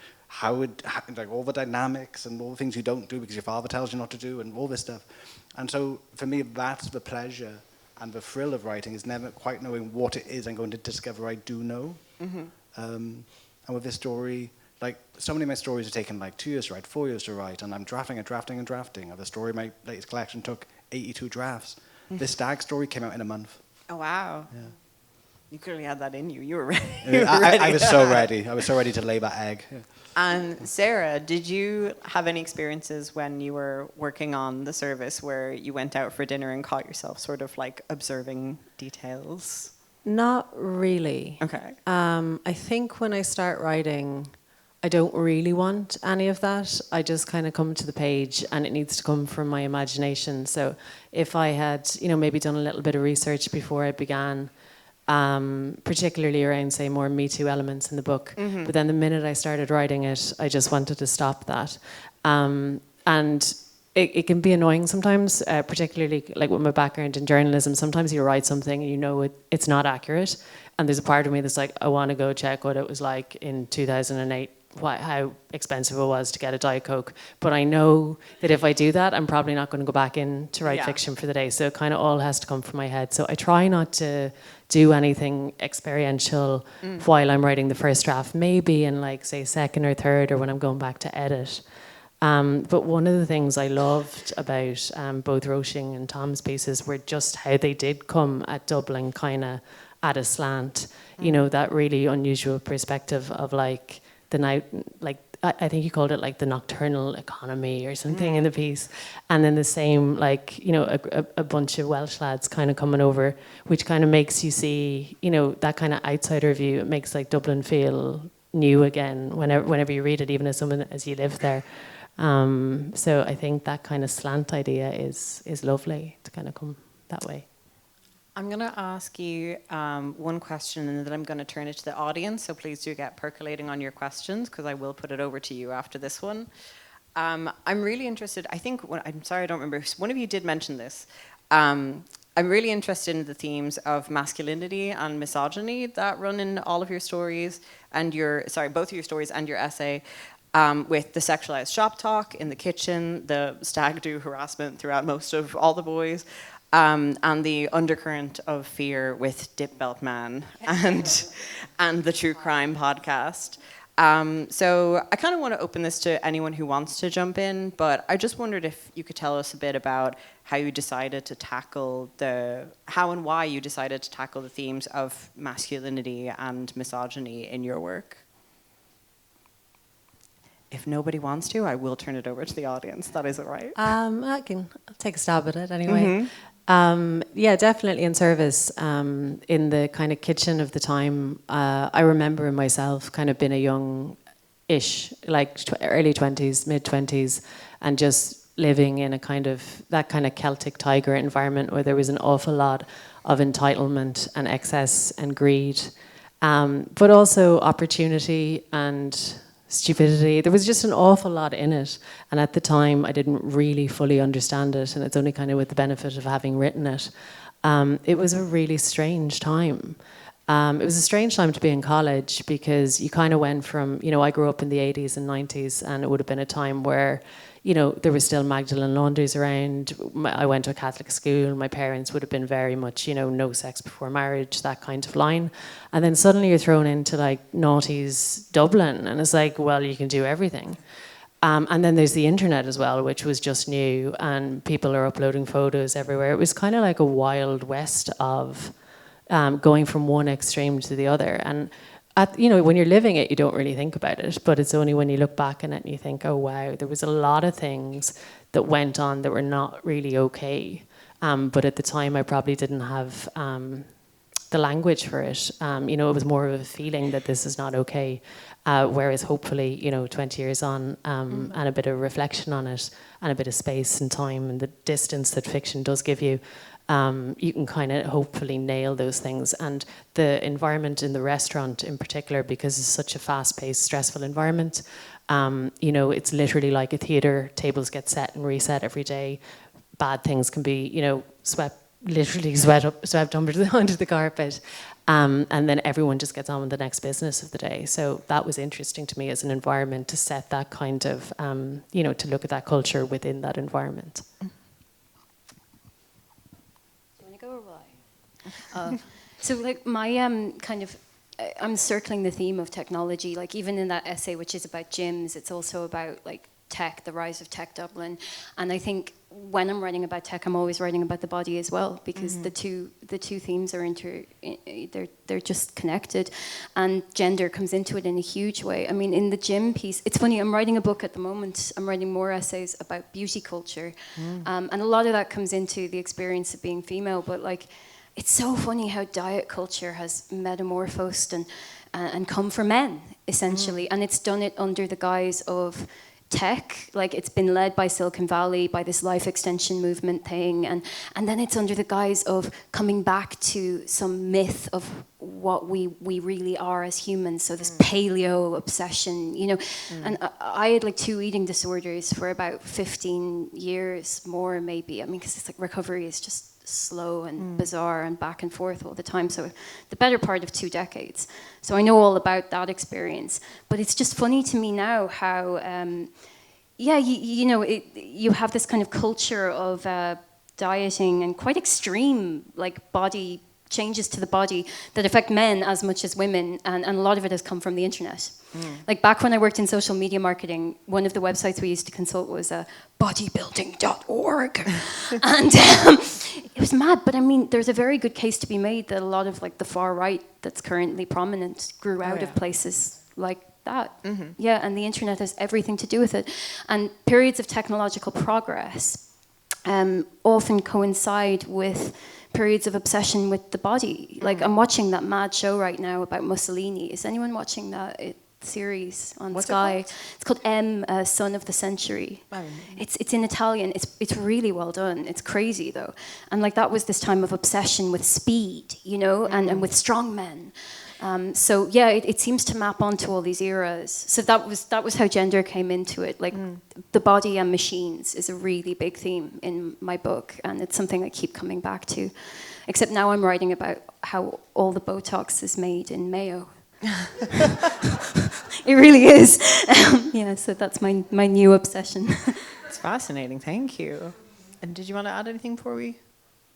like all the dynamics, and all the things you don't do because your father tells you not to do, and all this stuff. And so for me, that's the pleasure. And the thrill of writing is never quite knowing what it is I'm going to discover I do know. And with this story, like so many of my stories have taken like 2 years to write, 4 years to write, and I'm drafting and drafting and drafting. And the story in my latest collection took 82 drafts. This stag story came out in a month. Oh, wow. Yeah. You clearly had that in you. You were ready. I was so ready. I was so ready to lay that egg. Yeah. And Sarah, did you have any experiences when you were working on the service where you went out for dinner and caught yourself sort of like observing details? Not really. Okay. I think when I start writing, I don't really want any of that. I just kind of come to the page, and it needs to come from my imagination. So if I had, maybe done a little bit of research before I began, particularly around, say, more Me Too elements in the book. But then the minute I started writing it, I just wanted to stop that. And it can be annoying sometimes, particularly like with my background in journalism. Sometimes you write something and it's not accurate. And there's a part of me that's like, I want to go check what it was like in 2008, how expensive it was to get a Diet Coke. But I know that if I do that, I'm probably not going to go back in to write fiction for the day. So it kind of all has to come from my head. So I try not to do anything experiential while I'm writing the first draft, maybe in like, say, second or third, or when I'm going back to edit. But one of the things I loved about both Roisin and Tom's pieces were just how they did come at Dublin kind of at a slant. That really unusual perspective of like the night, like I think you called it like the nocturnal economy or something in the piece, and then the same like a bunch of Welsh lads kind of coming over, which kind of makes you see that kind of outsider view. It makes like Dublin feel new again whenever you read it, even as someone as you live there. So I think that kind of slant idea is lovely to kind of come that way. I'm going to ask you one question, and then I'm going to turn it to the audience. So please do get percolating on your questions, because I will put it over to you after this one. I'm really interested. I think I'm sorry, I don't remember. One of you did mention this. I'm really interested in the themes of masculinity and misogyny that run in all of your stories and both of your stories and your essay. With the sexualized shop talk in the kitchen, the stag do harassment throughout most of all the boys. And the undercurrent of fear with Dip Belt Man and the True Crime podcast. So I kind of want to open this to anyone who wants to jump in, but I just wondered if you could tell us a bit about how you decided to tackle how and why you decided to tackle the themes of masculinity and misogyny in your work. If nobody wants to, I will turn it over to the audience. That is all right. I'll take a stab at it anyway. Yeah, definitely in service. In the kind of kitchen of the time, I remember myself kind of being a young-ish, like early 20s, mid-20s, and just living in that kind of Celtic tiger environment where there was an awful lot of entitlement and excess and greed, but also opportunity and stupidity. There was just an awful lot in it, and at the time I didn't really fully understand it, and it's only kind of with the benefit of having written it. It was a really strange time. It was a strange time to be in college, because you kind of went from, I grew up in the 80s and 90s, and it would have been a time where there was still Magdalene laundries around. I went to a Catholic school. My parents would have been very much, no sex before marriage, that kind of line. And then suddenly you're thrown into like noughties Dublin, and it's like, well, you can do everything. And then there's the internet as well, which was just new, and people are uploading photos everywhere. It was kind of like a wild west of going from one extreme to the other. And when you're living it, you don't really think about it, but it's only when you look back on it and you think, oh wow, there was a lot of things that went on that were not really okay. But at the time, I probably didn't have the language for it. It was more of a feeling that this is not okay. Whereas hopefully, 20 years on, and a bit of reflection on it, and a bit of space and time and the distance that fiction does give you, you can kind of hopefully nail those things. And the environment in the restaurant in particular, because it's such a fast-paced, stressful environment, it's literally like a theatre. Tables get set and reset every day. Bad things can be, swept under the carpet. And then everyone just gets on with the next business of the day. So that was interesting to me as an environment to set that kind of, to look at that culture within that environment. So like my I'm circling the theme of technology, like even in that essay, which is about gyms, it's also about like tech, the rise of tech Dublin. And I think when I'm writing about tech, I'm always writing about the body as well, because the two themes are they're just connected, and gender comes into it in a huge way. I mean, in the gym piece, it's funny, I'm writing a book at the moment. I'm writing more essays about beauty culture, and a lot of that comes into the experience of being female, but like, it's so funny how diet culture has metamorphosed and come for men, essentially. And it's done it under the guise of tech. Like, it's been led by Silicon Valley, by this life extension movement thing. And then it's under the guise of coming back to some myth of what we really are as humans. So this paleo obsession, And I had like 2 eating disorders for about 15 years more, maybe. I mean, because it's like recovery is just slow and bizarre and back and forth all the time. So the better part of 2 decades. So I know all about that experience. But it's just funny to me now how, you have this kind of culture of dieting and quite extreme, like body changes to the body that affect men as much as women, and a lot of it has come from the internet. Like back when I worked in social media marketing, one of the websites we used to consult was bodybuilding.org. And it was mad, but I mean, there's a very good case to be made that a lot of like the far right that's currently prominent grew out of places like that. Yeah, and the internet has everything to do with it. And periods of technological progress often coincide with periods of obsession with the body. Like, I'm watching that mad show right now about Mussolini. Is anyone watching that? series on What's it Sky. called? It's called M, Son of the Century. Oh. It's in Italian. It's really well done. It's crazy though, and like that was this time of obsession with speed, you know, and with strong men. So yeah, it seems to map onto all these eras. So that was how gender came into it. Like the body and machines is a really big theme in my book, and it's something I keep coming back to. Except now I'm writing about how all the Botox is made in Mayo. It really is. Yeah, so that's my new obsession. It's fascinating. Thank you. And did you want to add anything before we?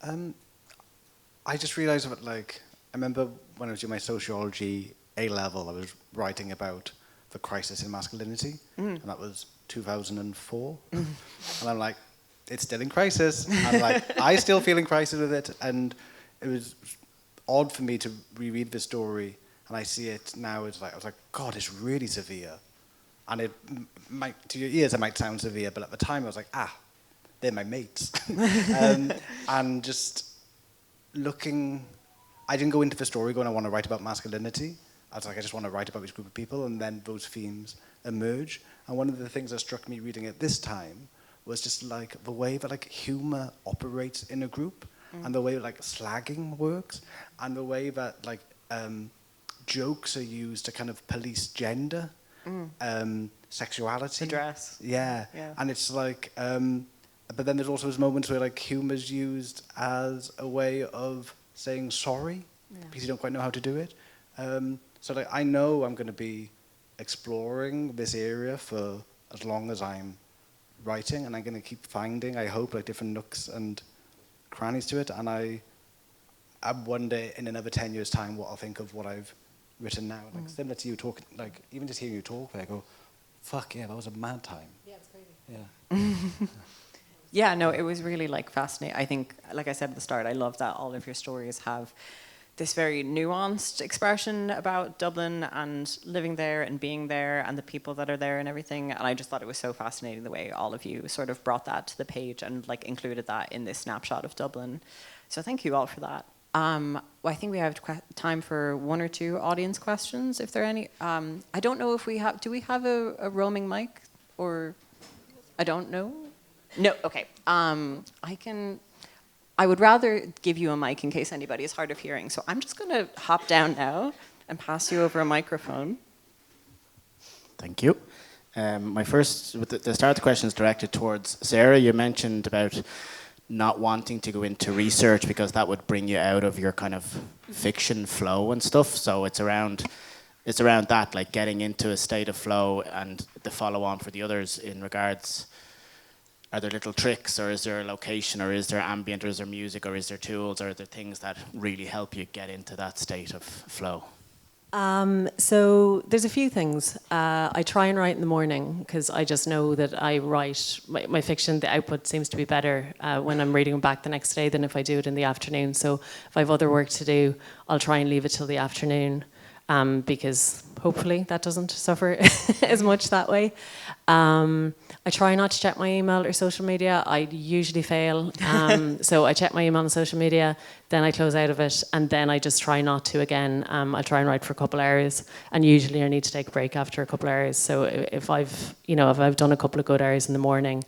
I just realised that, like, I remember when I was doing my sociology A-level, I was writing about the crisis in masculinity, and that was 2004. And I'm like, it's still in crisis. I'm like, I still feel in crisis with it, and it was odd for me to reread the story, and I see it now. It's like I was like, God, it's really severe, and it might, to your ears, it might sound severe, but at the time I was like, they're my mates, and just looking. I didn't go into the story going, I want to write about masculinity. I was like, I just want to write about this group of people, and then those themes emerge. And one of the things that struck me reading it this time was just like the way that like humor operates in a group, and the way like slagging works, and the way that like jokes are used to kind of police gender, sexuality, The dress. yeah. And it's like, but then there's also those moments where like humor's used as a way of saying sorry because you don't quite know how to do it. So like I know I'm going to be exploring this area for as long as I'm writing, and I'm going to keep finding, I hope, like different nooks and crannies to it. And I wonder in another 10 years' time what I'll think of what I've written now. Like similar to you talking, like even just hearing you talk, I go, fuck yeah, that was a mad time. Yeah, it's crazy. Yeah. Yeah, no, it was really like fascinating. I think, like I said at the start, I love that all of your stories have this very nuanced expression about Dublin and living there and being there and the people that are there and everything. And I just thought it was so fascinating the way all of you sort of brought that to the page and like included that in this snapshot of Dublin. So thank you all for that. Well, I think we have time for one or two audience questions, if there are any. I don't know if we have, do we have a roaming mic? Or, I don't know. No, okay. I would rather give you a mic in case anybody is hard of hearing. So I'm just going to hop down now and pass you over a microphone. Thank you. The start of the question is directed towards Sarah. You mentioned about not wanting to go into research because that would bring you out of your kind of fiction flow and stuff. So it's around that, like getting into a state of flow and the follow on for the others in regards. Are there little tricks, or is there a location, or is there ambient, or is there music, or is there tools, or are there things that really help you get into that state of flow? So there's a few things. I try and write in the morning because I just know that I write my fiction, the output seems to be better when I'm reading back the next day than if I do it in the afternoon. So if I have other work to do, I'll try and leave it till the afternoon because hopefully that doesn't suffer as much that way. I try not to check my email or social media. I usually fail. So I check my email and social media, then I close out of it, and then I just try not to again. I'll try and write for a couple hours, and usually I need to take a break after a couple hours. So if I've done a couple of good hours in the morning,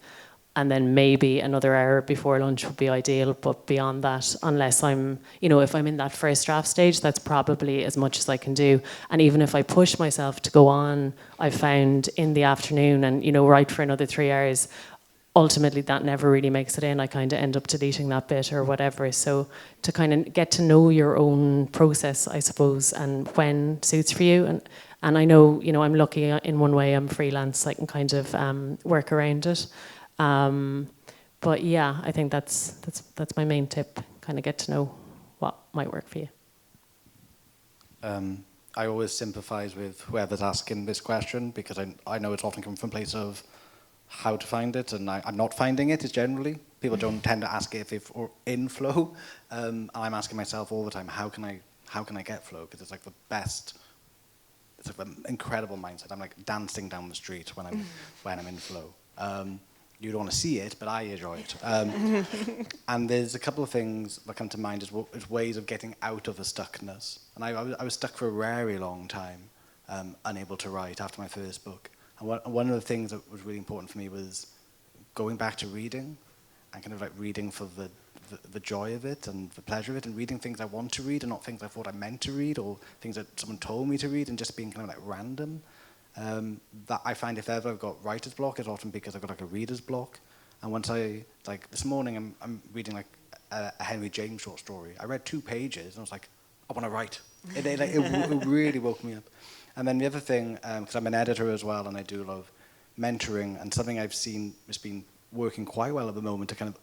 and then maybe another hour before lunch would be ideal. But beyond that, unless I'm, if I'm in that first draft stage, that's probably as much as I can do. And even if I push myself to go on, I've found in the afternoon and, write for another 3 hours, ultimately that never really makes it in. I kind of end up deleting that bit or whatever. So to kind of get to know your own process, I suppose, and when suits for you. And I know, I'm lucky in one way, I'm freelance, I can kind of work around it. But yeah, I think that's my main tip. Kind of get to know what might work for you. I always sympathise with whoever's asking this question because I know it's often coming from a place of how to find it, and I'm not finding it. Is generally people don't tend to ask it if or in flow. I'm asking myself all the time, how can I get flow? Because it's like the best. It's like an incredible mindset. I'm like dancing down the street when I'm in flow. You don't want to see it, but I enjoy it. And there's a couple of things that come to mind as ways of getting out of the stuckness. And I was stuck for a very long time. unable to write after my first book. And one of the things that was really important for me was going back to reading and kind of like reading for the joy of it and the pleasure of it, and reading things I want to read and not things I thought I meant to read or things that someone told me to read, and just being kind of like random. That I find if ever I've got writer's block, it's often because I've got like a reader's block. And once like this morning I'm reading like a Henry James short story. I read 2 pages and I was like, I want to write. It really woke me up. And then the other thing, because I'm an editor as well and I do a lot of mentoring, and something I've seen has been working quite well at the moment to kind of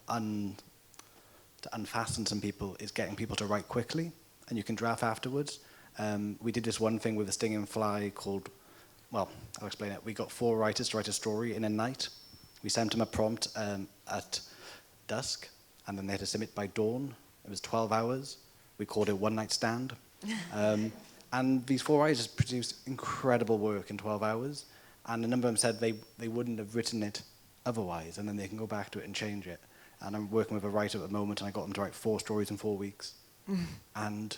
unfasten some people is getting people to write quickly, and you can draft afterwards. We did this one thing with a stinging fly called, well, I'll explain it. We got 4 writers to write a story in a night. We sent them a prompt at dusk, and then they had to submit by dawn. It was 12 hours. We called it One Night Stand. And these 4 writers produced incredible work in 12 hours. And a number of them said they wouldn't have written it otherwise, and then they can go back to it and change it. And I'm working with a writer at the moment, and I got them to write 4 stories in 4 weeks. And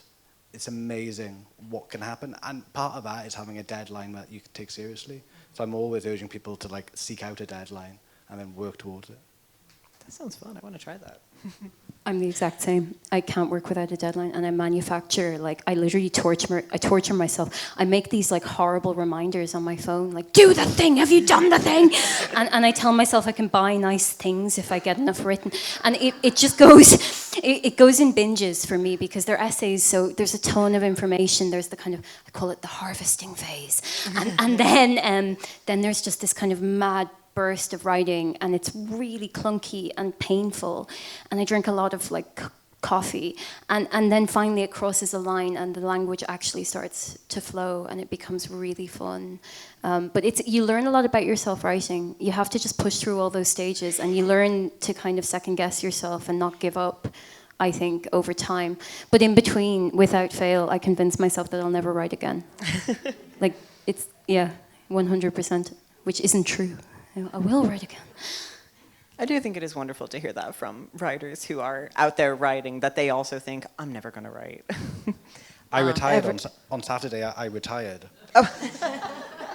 it's amazing what can happen. And part of that is having a deadline that you can take seriously. So I'm always urging people to like seek out a deadline and then work towards it. That sounds fun. I want to try that. I'm the exact same. I can't work without a deadline, and I manufacture, like, I literally torture myself. I make these like horrible reminders on my phone, like, do the thing, have you done the thing? And I tell myself I can buy nice things if I get enough written. And it just goes, it goes in binges for me, because they're essays, so there's a ton of information. There's the kind of, I call it the harvesting phase. And then there's just this kind of mad burst of writing, and it's really clunky and painful, and I drink a lot of like coffee, and then finally it crosses a line and the language actually starts to flow and it becomes really fun. But you learn a lot about yourself writing. You have to just push through all those stages, and you learn to kind of second guess yourself and not give up, I think, over time. But in between, without fail, I convince myself that I'll never write again. Like, it's, yeah, 100%, which isn't true. I will write again. I do think it is wonderful to hear that from writers who are out there writing, that they also think, I'm never going to write. I retired on Saturday. I retired. Oh.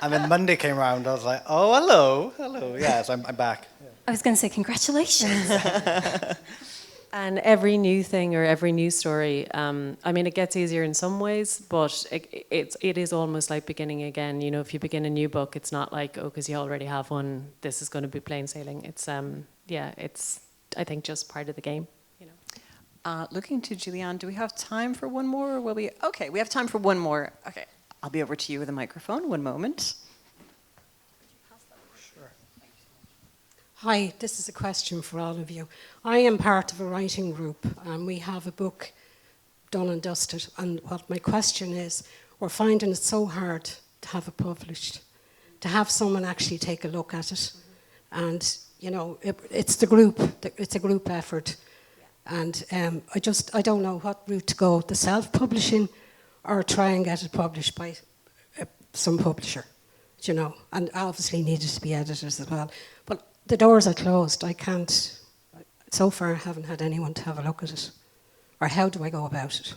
And then Monday came around. I was like, oh, hello. Yes, I'm back. Yeah. I was going to say congratulations. And every new thing or every new story, I mean, it gets easier in some ways, but it is almost like beginning again. You know, if you begin a new book, it's not like, oh, because you already have one, this is going to be plain sailing. It's, it's, I think, just part of the game. You know. Looking to Julianne, do we have time for one more? Or will we? Okay, we have time for one more. Okay, I'll be over to you with a microphone. One moment. Hi, this is a question for all of you. I am part of a writing group, and we have a book done and dusted. And what my question is, we're finding it so hard to have it published, to have someone actually take a look at it. And, you know, it's a group effort. And I don't know what route to go, the self-publishing or try and get it published by some publisher, you know, and obviously needed to be editors as well. But the doors are closed. I can't, so far I haven't had anyone to have a look at it. Or how do I go about it?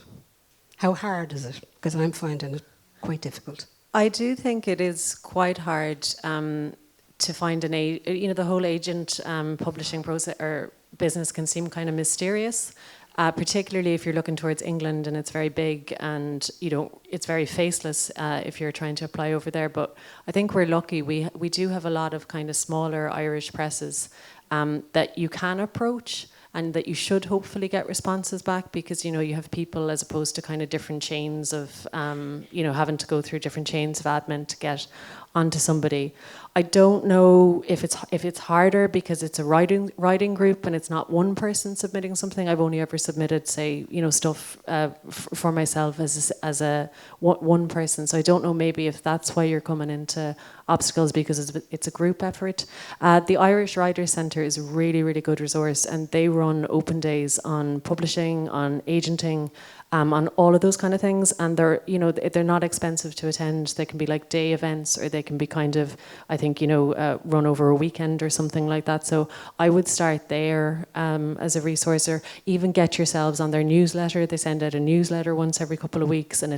How hard is it? Because I'm finding it quite difficult. I do think it is quite hard to find the whole agent publishing process or business can seem kind of mysterious, particularly if you're looking towards England and it's very big and it's very faceless if you're trying to apply over there. But I think we're lucky. We do have a lot of kind of smaller Irish presses that you can approach and that you should hopefully get responses back, because you have people as opposed to kind of different chains of having to go through different chains of admin to get onto somebody. I don't know if it's harder because it's a writing group and it's not one person submitting something. I've only ever submitted, say, stuff for myself as a one person. So I don't know maybe if that's why you're coming into obstacles, because it's a group effort. The Irish Writers Centre is a really, really good resource, and they run open days on publishing, on agenting, on all of those kind of things, and they're not expensive to attend. They can be like day events, or they can be kind of, I think, run over a weekend or something like that. So I would start there as a resource, or even get yourselves on their newsletter. They send out a newsletter once every couple of weeks, and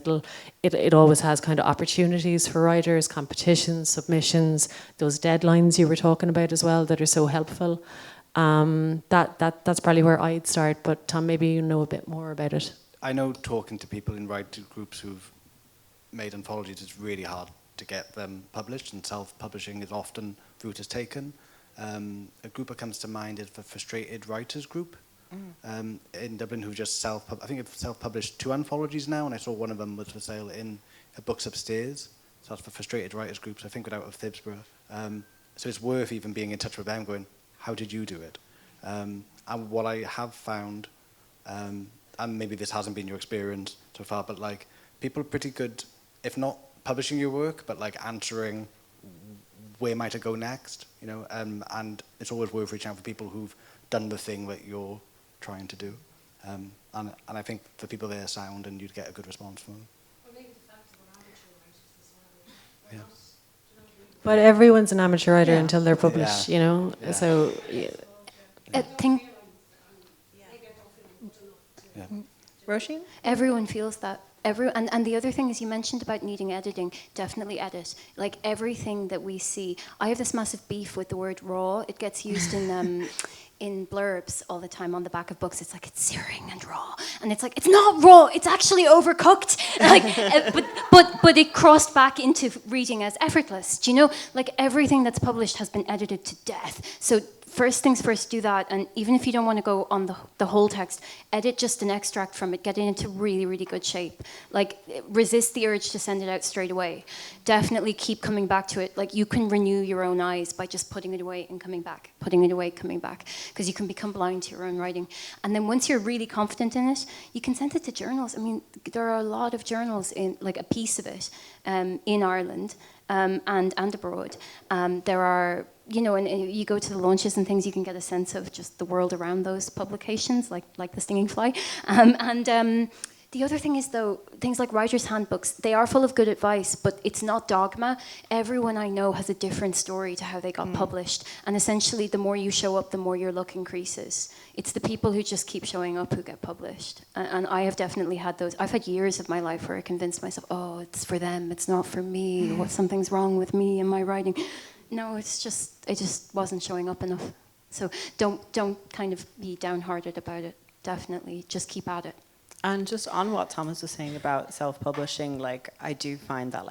it always has kind of opportunities for writers, competitions, submissions, those deadlines you were talking about as well that are so helpful. That's probably where I'd start, but Tom, maybe you know a bit more about it. I know, talking to people in writing groups who've made anthologies, it's really hard to get them published, and self-publishing is often route is taken. A group that comes to mind is the Frustrated Writers Group in Dublin, who just I think they've self-published 2 anthologies now, and I saw one of them was for sale in Books Upstairs. So that's for Frustrated Writers Groups, I think, out of Thibsborough. So it's worth even being in touch with them, going, how did you do it? And what I have found, and maybe this hasn't been your experience so far, but like, people are pretty good, if not publishing your work, but like answering where might it go next, and it's always worth reaching out for people who've done the thing that you're trying to do. And I think the people there are sound, and you'd get a good response from them. Yeah. But everyone's an amateur writer Yeah. until they're published, Yeah. So I think Yeah. Roisin? everyone feels that. And the other thing is, you mentioned about needing editing. Definitely edit. Like, everything that we see. I have this massive beef with the word raw. It gets used in blurbs all the time on the back of books. It's like, it's searing and raw, and it's like, it's not raw. It's actually overcooked. Like, but it crossed back into reading as effortless. Do you know? Like, everything that's published has been edited to death. So first things first, do that. And even if you don't want to go on the whole text, edit just an extract from it, get it into really, really good shape. Like, resist the urge to send it out straight away. Definitely keep coming back to it. Like, you can renew your own eyes by just putting it away and coming back, putting it away, coming back, because you can become blind to your own writing. And then once you're really confident in it, you can send it to journals. I mean, there are a lot of journals in, like, a piece of it in Ireland and abroad. There are, and you go to the launches and things, you can get a sense of just the world around those publications, like The Stinging Fly. The other thing is, though, things like writers' handbooks, they are full of good advice, but it's not dogma. Everyone I know has a different story to how they got published. And essentially, the more you show up, the more your luck increases. It's the people who just keep showing up who get published. And I have definitely had those. I've had years of my life where I convinced myself, oh, it's for them, it's not for me, or something's wrong with me and my writing. No, I just wasn't showing up enough. So don't kind of be downhearted about it. Definitely, just keep at it. And just on what Thomas was saying about self-publishing, like, I do find that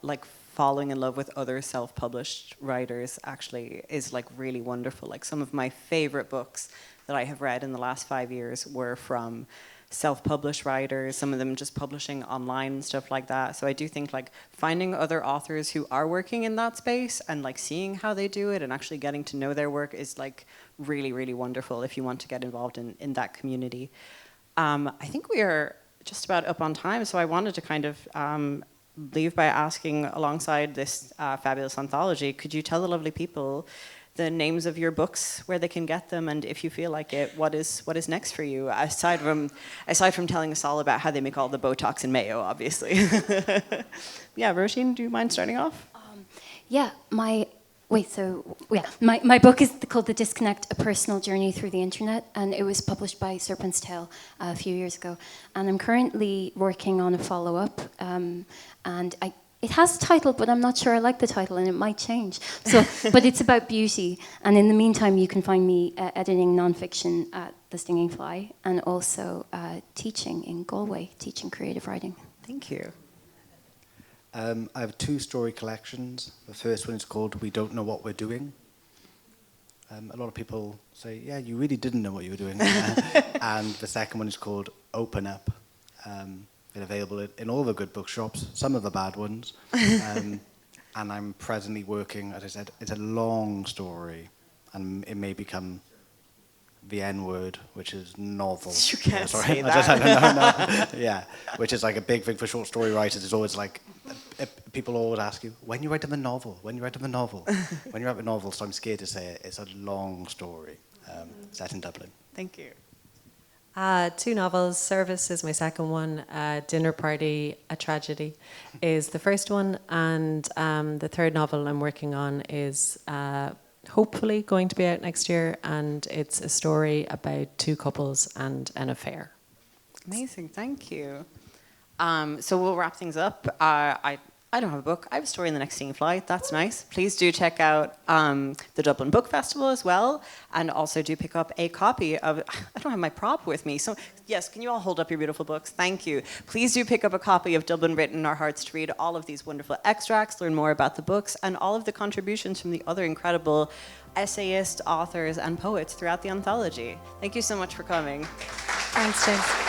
like falling in love with other self-published writers actually is like really wonderful. Like, some of my favorite books that I have read in the last 5 years were from self-published writers, some of them just publishing online and stuff like that. So I do think like finding other authors who are working in that space and like seeing how they do it and actually getting to know their work is like really, really wonderful if you want to get involved in that community. I think we are just about up on time, so I wanted to kind of leave by asking, alongside this fabulous anthology, could you tell the lovely people the names of your books, where they can get them, and if you feel like it, what is next for you, aside from telling us all about how they make all the Botox and mayo, obviously. Yeah, Roisin, do you mind starting off? My book is called The Disconnect, A Personal Journey Through the Internet, and it was published by Serpent's Tail a few years ago. And I'm currently working on a follow-up, and it has a title, but I'm not sure I like the title, and it might change. But it's about beauty, and in the meantime, you can find me editing nonfiction at The Stinging Fly, and also teaching in Galway, teaching creative writing. Thank you. I have 2 story collections. The first one is called We Don't Know What We're Doing. A lot of people say, yeah, you really didn't know what you were doing. And the second one is called Open Up. They're available in all the good bookshops, some of the bad ones. And I'm presently working, as I said, it's a long story, and it may become the N-word, which is novel. You can't say that. Yeah, which is like a big thing for short story writers. It's always like, people always ask you, when you write the novel? When you write the novel? When you write the novel, so I'm scared to say it. It's a long story set in Dublin. Thank you. Two novels. Service is my second one. Dinner Party, A Tragedy is the first one. And the third novel I'm working on is hopefully going to be out next year. And it's a story about two couples and an affair. Amazing, thank you. So we'll wrap things up. I don't have a book. I have a story in the next flight. That's nice. Please do check out the Dublin Book Festival as well, and also do pick up a copy of. I don't have my prop with me, so yes, can you all hold up your beautiful books? Thank you. Please do pick up a copy of Dublin Written, Our Hearts to Read. All of these wonderful extracts, learn more about the books, and all of the contributions from the other incredible essayists, authors, and poets throughout the anthology. Thank you so much for coming. Thanks, James.